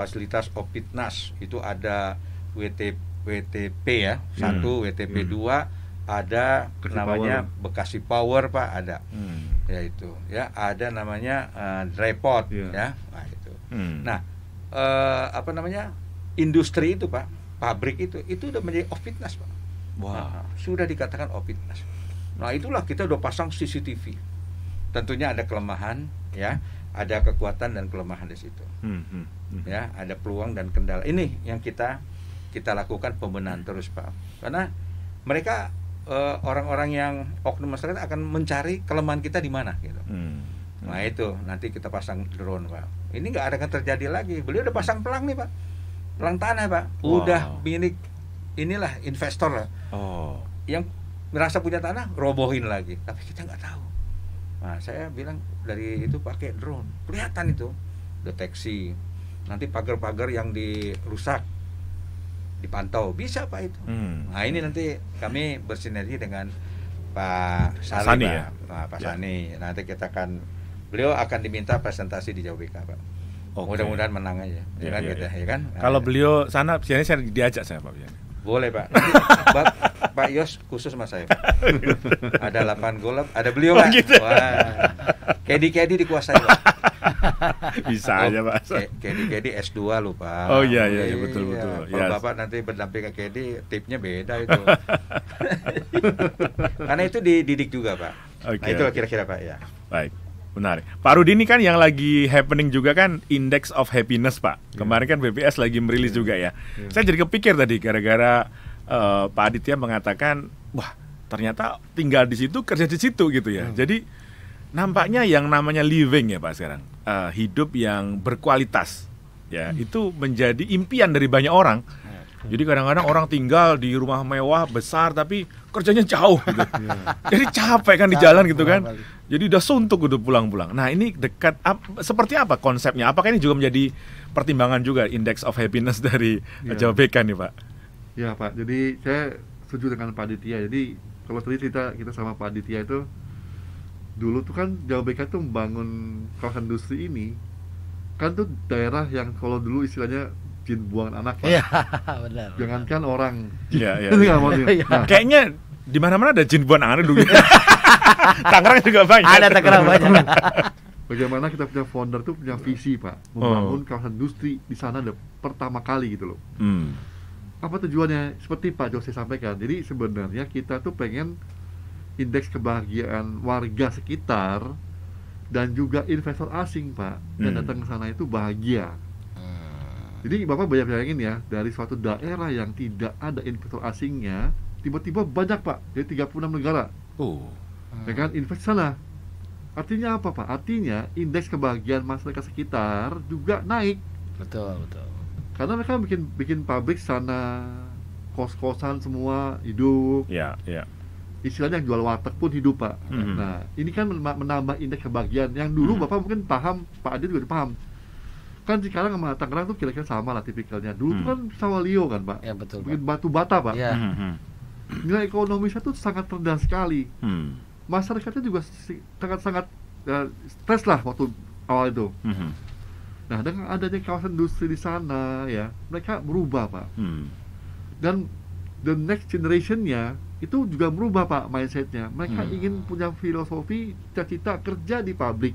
Opitnas itu ada WTP ya. 1, WTP 2, ada namanya Bekasi Power Pak, ada. Ya itu, ya ada namanya Drepot, ya. Nah itu. Nah, apa namanya? Industri itu Pak, pabrik itu udah menjadi off fitness Pak. Nah, sudah dikatakan off fitness. Nah, itulah kita udah pasang CCTV. Tentunya ada kelemahan, ya, ada kekuatan dan kelemahan di situ. Ya, ada peluang dan kendala. Ini yang kita lakukan pembenahan terus Pak. Karena mereka orang-orang yang oknum masyarakat akan mencari kelemahan kita di mana gitu. Nah itu nanti kita pasang drone Pak. Ini nggak akan terjadi lagi. Beliau udah pasang pelang nih Pak, pelang tanah Pak. Udah milik inilah investor lah. Yang merasa punya tanah robohin lagi. Tapi kita nggak tahu. Nah saya bilang dari itu pakai drone, kelihatan itu deteksi. Nanti pagar-pagar yang dirusak dipantau, bisa Pak itu. Nah ini nanti kami bersinergi dengan Pak Sani ya? Pak Sani. Nanti kita beliau akan diminta presentasi di Jawa BK Pak. Mudah-mudahan menang aja. Ya kan kita, ya kan. Kalau beliau sana, biasanya saya diajak saya Pak. Boleh Pak. Nanti Pak Yos khusus mas saya Pak. Ada 8 gol, ada beliau Pak. Gitu. Wah, kedi dikuasai Pak. Bisa aja Pak. Kedi S2 loh Pak. Oh iya betul. Kalau Bapak nanti berdamping ke Kedi, tipnya beda itu. Karena itu dididik juga Pak. Nah itu kira-kira Pak ya. Baik, menarik. Pak Rudi ini kan yang lagi happening juga kan Index of Happiness Pak. Kemarin kan BPS lagi merilis juga ya. Saya jadi kepikir tadi gara-gara Pak Aditya mengatakan, wah ternyata tinggal di situ, kerja di situ gitu ya. Jadi nampaknya yang namanya living ya Pak sekarang, hidup yang berkualitas ya, itu menjadi impian dari banyak orang. Jadi kadang-kadang orang tinggal di rumah mewah besar tapi kerjanya jauh gitu. Jadi capek kan di jalan gitu kan. Jadi udah suntuk udah pulang-pulang. Nah ini dekat seperti apa konsepnya? Apakah ini juga menjadi pertimbangan juga Index of Happiness dari Jawa BK nih Pak? Ya Pak, jadi saya setuju dengan Pak Aditya. Jadi kalau tadi kita sama Pak Aditya itu, dulu tuh kan Jawa BK tuh membangun kawasan industri ini kan tuh daerah yang kalau dulu istilahnya jin buang anak Pak. Iya, benar. Jangankan orang. Iya. Nah, kayaknya di mana-mana ada jin buang anak dulu. Tangerang juga banyak. Ada Tangerang banyak. Bagaimana kita punya founder tuh punya visi Pak, membangun kawasan industri di sana pertama kali gitu loh. Apa tujuannya? Seperti Pak Jose sampaikan. Jadi sebenarnya kita tuh pengen indeks kebahagiaan warga sekitar dan juga investor asing Pak yang datang ke sana itu bahagia. Jadi Bapak bayangin ya, dari suatu daerah yang tidak ada investor asingnya, tiba-tiba banyak Pak, dari 36 negara. Ya kan, invest sana. Artinya apa Pak? Artinya indeks kebahagiaan masyarakat sekitar juga naik. Betul. Karena mereka bikin pabrik sana, kos-kosan semua hidup. Iya. Istilahnya yang jual warteg pun hidup Pak. Nah, ini kan menambah indeks kebahagiaan yang dulu Bapak mungkin paham, Pak Adi juga paham. Kan sekarang sama Tangerang tuh kira-kira sama lah tipikalnya. Dulu tuh kan Sawalio kan Pak. Ya betul. Bikin batu bata Pak. Ya. Nilai ekonomisnya tuh sangat rendah sekali. Masyarakatnya juga sangat stres lah waktu awal itu. Nah dengan adanya kawasan industri di sana ya, mereka berubah Pak. Dan the next generation-nya itu juga berubah Pak mindset-nya. Mereka ingin punya filosofi cita-cita kerja di pabrik.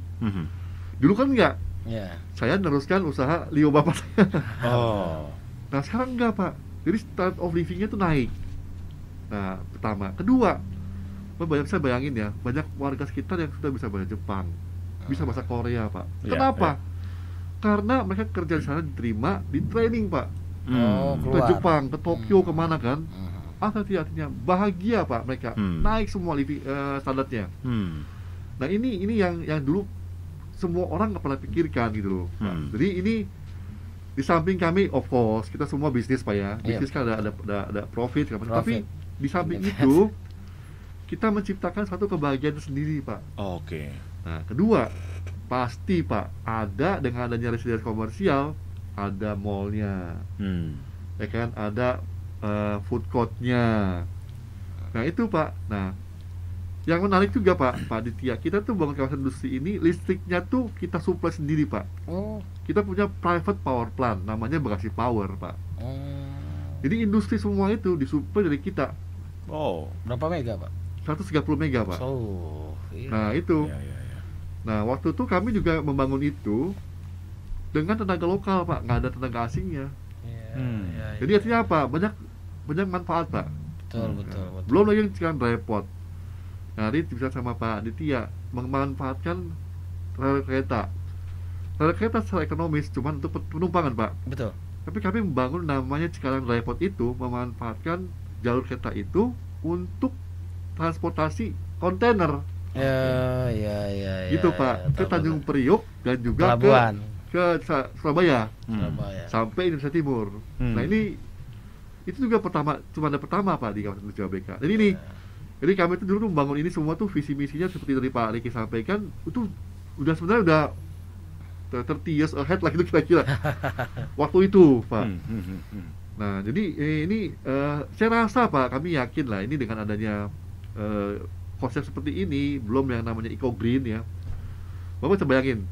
Dulu kan enggak. Saya meneruskan usaha Lio bapak saya. Nah sekarang enggak Pak. Jadi standard of living-nya tuh naik. Nah pertama, kedua, saya bayangin ya, banyak warga sekitar yang sudah bisa bahasa Jepang, bisa bahasa Korea Pak. Kenapa? Karena mereka kerja di sana diterima, di training Pak. Ke Jepang, ke Tokyo, kemana kan? Artinya bahagia Pak mereka, naik semua living standarnya. Nah ini yang dulu semua orang nggak pernah pikirkan gitu loh. Jadi ini di samping kami, of course kita semua bisnis Pak ya, bisnis kan ada profit. Tapi di samping itu kita menciptakan satu kebahagiaan sendiri Pak. Nah kedua, pasti Pak ada dengan adanya residential komersial, ada mallnya, ya kan, ada food courtnya. Nah itu Pak. Nah yang menarik juga Pak Aditya, kita tuh bangun kawasan industri ini, listriknya tuh kita supply sendiri Pak. Kita punya private power plant, namanya Bekasi Power Pak. Jadi industri semua itu disuplai dari kita. Oh, berapa mega, Pak? 130 mega, Pak. Iya. Nah, itu. Nah, waktu itu kami juga membangun itu dengan tenaga lokal, Pak, nggak ada tenaga asingnya. Jadi artinya apa? Banyak manfaat, Pak. Betul. Belum lagi yang sekarang repot. Nah, ini bisa sama Pak Aditya memanfaatkan rel kereta. Rel kereta secara ekonomis cuma untuk penumpangan, Pak. Betul. Tapi kami membangun namanya Cikarang Depot itu memanfaatkan jalur kereta itu untuk transportasi kontainer. Gitu, Pak. Ke Tanjung Priok dan juga Pelabuhan. ke Surabaya. Sampai Indonesia Timur. Nah, ini itu juga cuma ada pertama, Pak, di kawasan Jawa BK. Jadi kami itu dulu membangun ini semua tuh visi misinya seperti dari Pak Riki sampaikan, itu sebenarnya udah 30 years ahead lah, itu kira-kira waktu itu, Pak. Nah, jadi ini saya rasa, Pak, kami yakin lah ini dengan adanya konsep seperti ini, belum yang namanya eco green ya. Bapak bisa bayangin,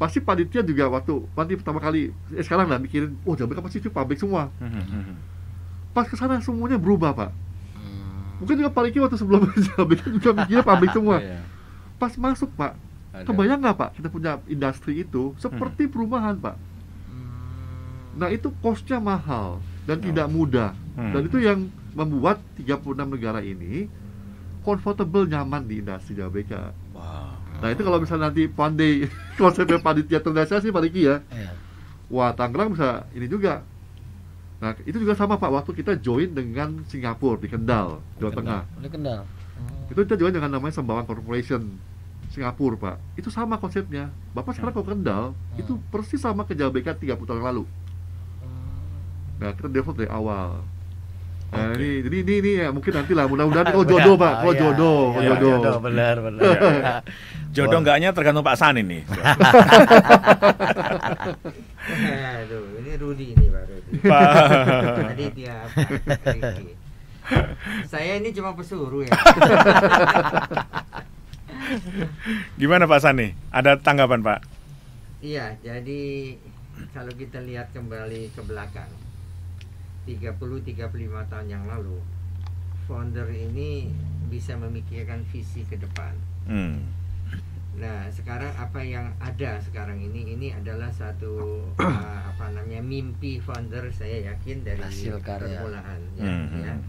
pasti panitia juga waktu pertama kali sekarang lah mikirin, Jawa pasti itu pabrik semua. Pas kesana semuanya berubah, Pak. Mungkin juga Pak Riki waktu sebelum Jawa juga mikirnya pabrik semua. Pas masuk, Pak, kebayang nggak, Pak, kita punya industri itu seperti perumahan, Pak. Nah, itu cost-nya mahal dan tidak mudah. Dan itu yang membuat 36 negara ini comfortable, nyaman di industri Jawa BK. Nah, itu kalau misalnya nanti pandai konsepnya panitia terorganisasi, Pak Riki ya. Wah, Tangerang bisa ini juga. Nah, itu juga sama, Pak, waktu kita join dengan Singapura di Kendal, Jawa Tengah. Di Kendal. Itu kita join dengan namanya Sembawang Corporation Singapura, Pak. Itu sama konsepnya. Bapak sekarang kalau Kendal, itu persis sama ke Jawa BK 30 tahun lalu. Nah, kita develop dari awal. Nah, ini ya, mungkin nanti lah, mudah-mudahan jodoh, Pak. Jodoh. Benar. Jodoh enggaknya tergantung Pak San ini. Aduh, ini Rudi nih, Pak Rudi. Aditya, Riki. Saya ini cuma pesuruh ya. Gimana Pak San nih? Ada tanggapan, Pak? Iya, jadi kalau kita lihat kembali ke belakang 30-35 tahun yang lalu, founder ini bisa memikirkan visi ke depan. Nah, sekarang apa yang ada sekarang ini adalah satu mimpi founder, saya yakin dari hasil karya permulaan ya.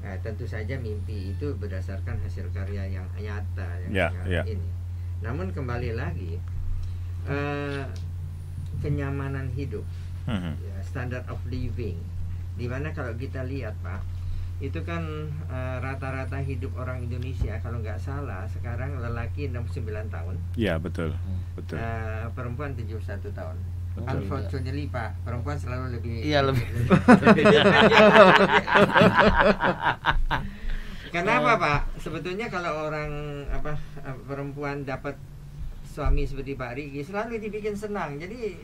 Nah, tentu saja mimpi itu berdasarkan hasil karya yang nyata ini. Namun kembali lagi kenyamanan hidup, standard of living, dimana kalau kita lihat, Pak, itu kan rata-rata hidup orang Indonesia kalau nggak salah sekarang lelaki 69 tahun. Iya, betul. Perempuan 71 tahun. Unfortunately, Pak, perempuan selalu lebih. Kenapa, Pak? Sebetulnya kalau orang perempuan dapat suami seperti Pak Riki selalu dibikin senang. Jadi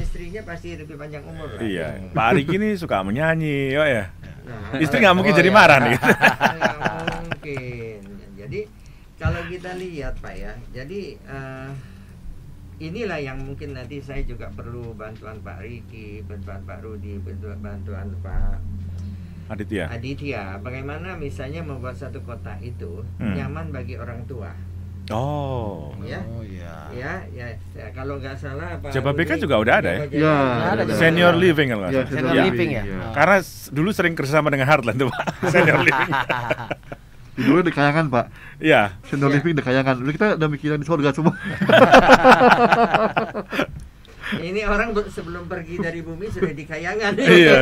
istrinya pasti lebih panjang umur lah. Iya, Pak Riki ini suka menyanyi, ya. Nah, istri nggak mungkin jadi marah nih. Nggak mungkin. Jadi kalau kita lihat, Pak ya, jadi inilah yang mungkin nanti saya juga perlu bantuan Pak Riki, bantuan Pak Rudi, bantuan Pak Aditya. Bagaimana misalnya membuat satu kota itu nyaman bagi orang tua. Ya. Kalau nggak salah Pak Jawa BK juga udah ada ya. Senior living kan, Senior living ya. Karena dulu sering kerjasama dengan Heartland tuh, Pak. Senior living. Dulu di Kayangan, Pak. Iya. Senior living di Kayangan. Dulu kita udah mikirin di surga semua. Ini orang sebelum pergi dari bumi sudah di Kayangan. Iya.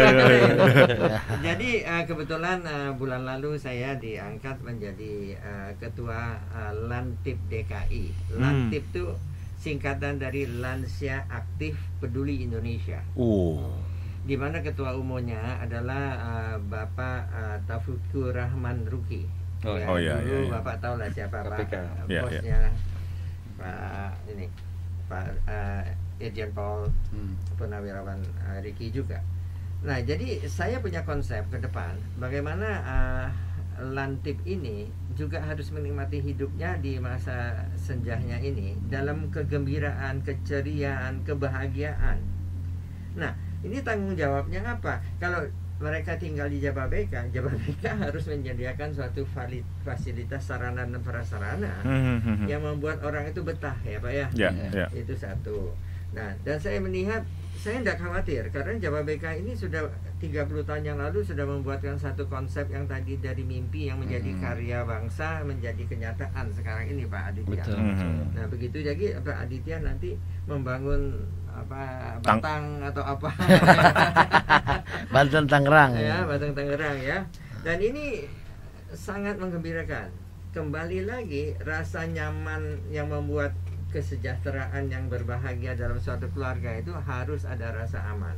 Jadi kebetulan bulan lalu saya diangkat menjadi ketua Lantip DKI. Lantip itu singkatan dari Lansia Aktif Peduli Indonesia. Di mana ketua umumnya adalah Bapak Taufikur Rahman Ruki. Dulu Bapak tahu lah siapa Pak bosnya Pak Irjen Paul Purnawirawan Riki juga. Nah, jadi saya punya konsep ke depan bagaimana Lantip ini juga harus menikmati hidupnya di masa senjanya ini dalam kegembiraan, keceriaan, kebahagiaan. Nah, ini tanggung jawabnya apa? Kalau mereka tinggal di Jababeka harus menyediakan suatu fasilitas sarana dan prasarana yang membuat orang itu betah ya Pak ya. Itu satu. Nah, dan saya melihat, saya tidak khawatir karena Jababeka ini sudah 30 tahun yang lalu sudah membuatkan satu konsep yang tadi dari mimpi yang menjadi karya bangsa menjadi kenyataan sekarang ini Pak Aditya. Nah, begitu jadi Pak Aditya nanti membangun Batang atau apa Banten Tangerang ya, Batang Tangerang ya. Dan ini sangat menggembirakan. Kembali lagi rasa nyaman yang membuat kesejahteraan yang berbahagia dalam suatu keluarga itu harus ada rasa aman.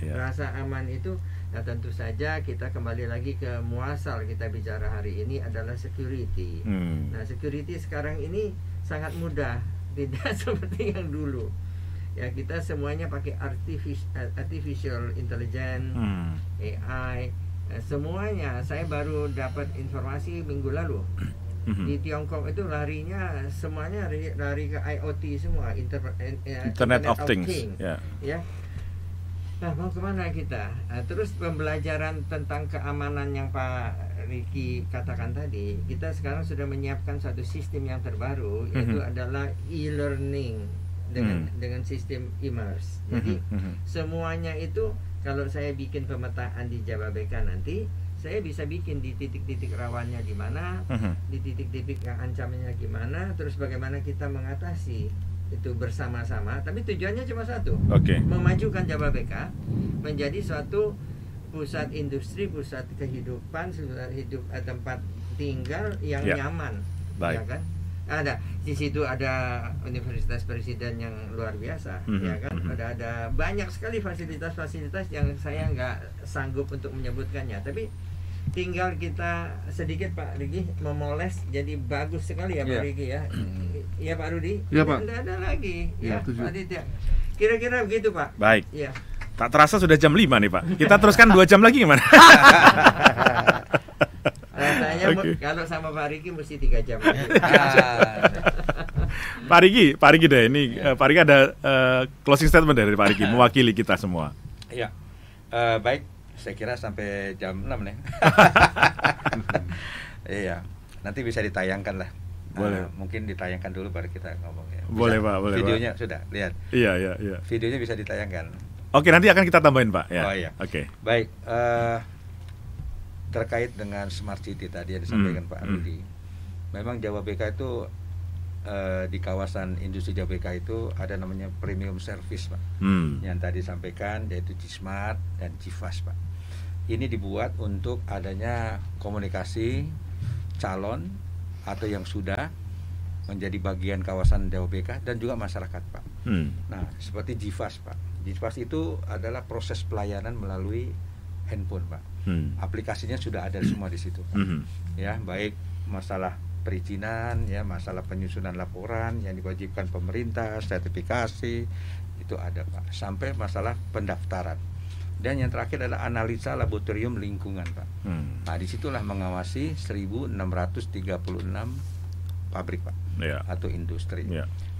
Rasa aman itu, nah tentu saja kita kembali lagi ke muasal kita bicara hari ini adalah security. Nah, security sekarang ini sangat mudah, tidak seperti yang dulu. Ya, kita semuanya pakai artificial intelligence, AI, semuanya. Saya baru dapat informasi minggu lalu. Di Tiongkok itu larinya semuanya lari ke IoT semua, Internet of Things. Ya. Nah, mau kemana kita? Nah, terus pembelajaran tentang keamanan yang Pak Riki katakan tadi, kita sekarang sudah menyiapkan satu sistem yang terbaru, yaitu adalah e-learning dengan sistem immerse. Jadi semuanya itu kalau saya bikin pemetaan di Jababeka nanti, saya bisa bikin di titik-titik rawannya di mana, di titik-titik yang ancamannya gimana, terus bagaimana kita mengatasi itu bersama-sama. Tapi tujuannya cuma satu, memajukan Jababeka menjadi suatu pusat industri, pusat kehidupan, pusat hidup, tempat tinggal yang nyaman, ya kan? Ada di situ ada Universitas Presiden yang luar biasa, ya kan? Ada banyak sekali fasilitas-fasilitas yang saya nggak sanggup untuk menyebutkannya, tapi tinggal kita sedikit Pak Riki memoles jadi bagus sekali ya Pak Riki ya. Iya Pak Rudi. Iya Pak. Tidak ada lagi ya Pak Aditya. Kira-kira begitu Pak. Baik. Ya. Tak terasa sudah jam 5 nih Pak. Kita teruskan 2 jam lagi gimana? Rasanya kalau sama Pak Riki mesti 3 jam. Pak Riki deh ini Pak Riki ada closing statement dari Pak Riki mewakili kita semua. Iya. Baik, saya kira sampai jam 6 nih. Iya. Nanti bisa ditayangkan lah. Boleh. Mungkin ditayangkan dulu baru kita ngomong ya. Boleh Pak, boleh. Videonya Pak. Sudah lihat. Iya. Videonya bisa ditayangkan. Oke, nanti akan kita tambahin Pak. Ya. Oh iya. Oke. Baik. Terkait dengan smart city tadi yang disampaikan Pak Rudi, memang Jababeka itu di kawasan industri Jababeka itu ada namanya premium service Pak, yang tadi disampaikan yaitu G-Smart dan G-Fast Pak. Ini dibuat untuk adanya komunikasi calon atau yang sudah menjadi bagian kawasan Jababeka dan juga masyarakat Pak. Nah, seperti G-Fast Pak. G-Fast itu adalah proses pelayanan melalui handphone Pak. Aplikasinya sudah ada semua di situ Pak. Ya, baik masalah perizinan, ya masalah penyusunan laporan yang diwajibkan pemerintah, sertifikasi itu ada Pak. Sampai masalah pendaftaran. Dan yang terakhir adalah analisa laboratorium lingkungan Pak. Nah, disitulah mengawasi 1.636 pabrik Pak, atau industri.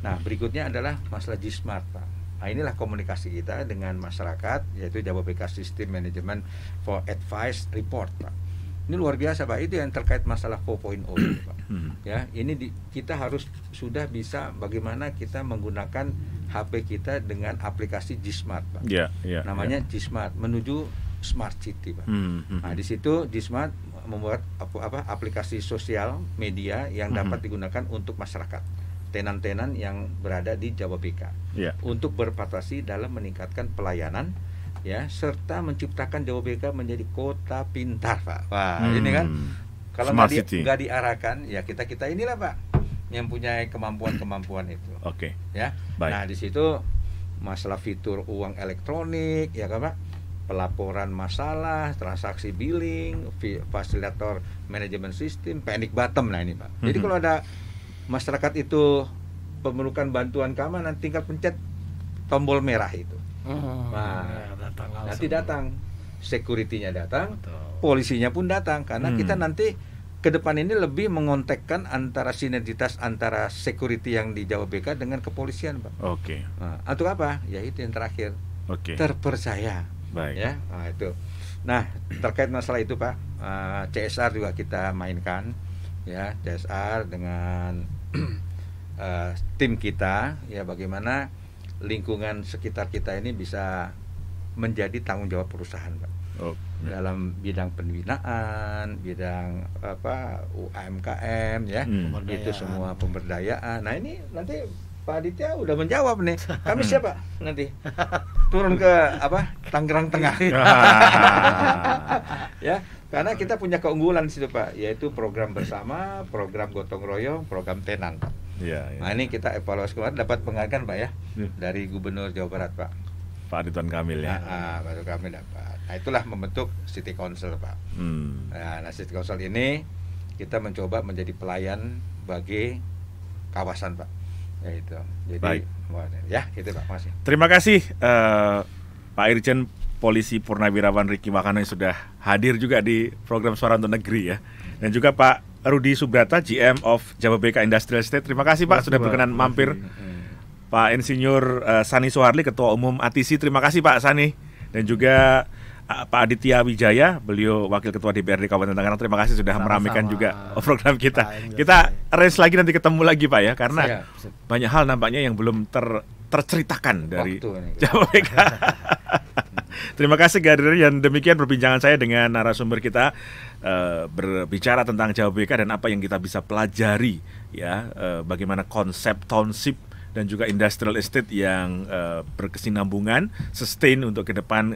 Nah, berikutnya adalah masalah G-Smart Pak. Nah, inilah komunikasi kita dengan masyarakat, yaitu Jababeka System Management for Advice Report Pak. Ini luar biasa Pak, itu yang terkait masalah 4.0 Pak. Ya, ini kita harus sudah bisa bagaimana kita menggunakan HP kita dengan aplikasi G-Smart Pak. Namanya G-Smart menuju Smart City Pak. Nah, di situ G-Smart membuat aplikasi sosial media yang dapat digunakan untuk masyarakat, tenan-tenan yang berada di Jababeka, untuk berpartisipasi dalam meningkatkan pelayanan, ya, serta menciptakan Jababeka menjadi kota pintar Pak. Wah, ini kan kalau nggak diarahkan, ya kita inilah Pak yang punya kemampuan itu. Ya. Baik. Nah, di situ masalah fitur uang elektronik, ya kan Pak, pelaporan masalah, transaksi billing, fasilitator manajemen sistem, panic button, nah ini Pak. Jadi kalau ada masyarakat itu memerlukan bantuan keamanan, tinggal pencet tombol merah itu. Nah, nanti datang, security-nya datang, polisinya pun datang, karena kita nanti ke depan ini lebih mengontekkan antara sinergitas antara security yang di Jababeka dengan kepolisian Pak. Nah, atau apa? Ya itu yang terakhir. Terpercaya. Baik. Ya, nah itu. Nah, terkait masalah itu Pak, CSR juga kita mainkan, ya, CSR dengan tim kita, ya, bagaimana lingkungan sekitar kita ini bisa menjadi tanggung jawab perusahaan, Pak. Dalam bidang pembinaan, bidang UMKM, ya, itu semua pemberdayaan. Nah, ini nanti Pak Aditya udah menjawab nih. Kami siapa nanti turun ke Tangerang Tengah. Ya, karena kita punya keunggulan di situ Pak, yaitu program bersama, program gotong royong, program tenan. Nah, ini kita evaluasi kemarin dapat penghargaan Pak ya, dari Gubernur Jawa Barat Pak. Pak Ridwan Kamil ya. Pak Ridwan Kamil dapat. Nah, itulah membentuk City Council Pak. Nah, City Council ini kita mencoba menjadi pelayan bagi kawasan Pak. Ya itu. Jadi ya itu Pak, masih. Terima kasih Pak Irjen Polisi Purnawirawan Ricky Wakana yang sudah hadir juga di program Suara Untuk Negeri ya. Dan juga Pak Rudi Subrata, GM of Jababeka Industrial Estate. Terima kasih Pak sudah berkenan mampir. Pak Insinyur Sani Soeharli, Ketua Umum ATISI. Terima kasih Pak Sani. Dan juga Pak Aditya Wijaya, beliau Wakil Ketua DPRD Kabupaten Tangerang. Terima kasih sudah meramaikan juga program kita. Kita arrange lagi, nanti ketemu lagi Pak ya, karena banyak hal nampaknya yang belum terceritakan dari Jababeka. Terima kasih kehadiran. Demikian perbincangan saya dengan narasumber kita, berbicara tentang Jababeka dan apa yang kita bisa pelajari ya, bagaimana konsep township dan juga industrial estate yang berkesinambungan, sustain untuk ke depan,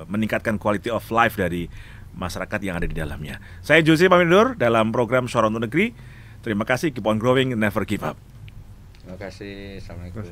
meningkatkan quality of life dari masyarakat yang ada di dalamnya. Saya Jose pamit undur dalam program Suara Untuk Negeri. Terima kasih, keep on growing, never give up. Terima kasih, assalamualaikum.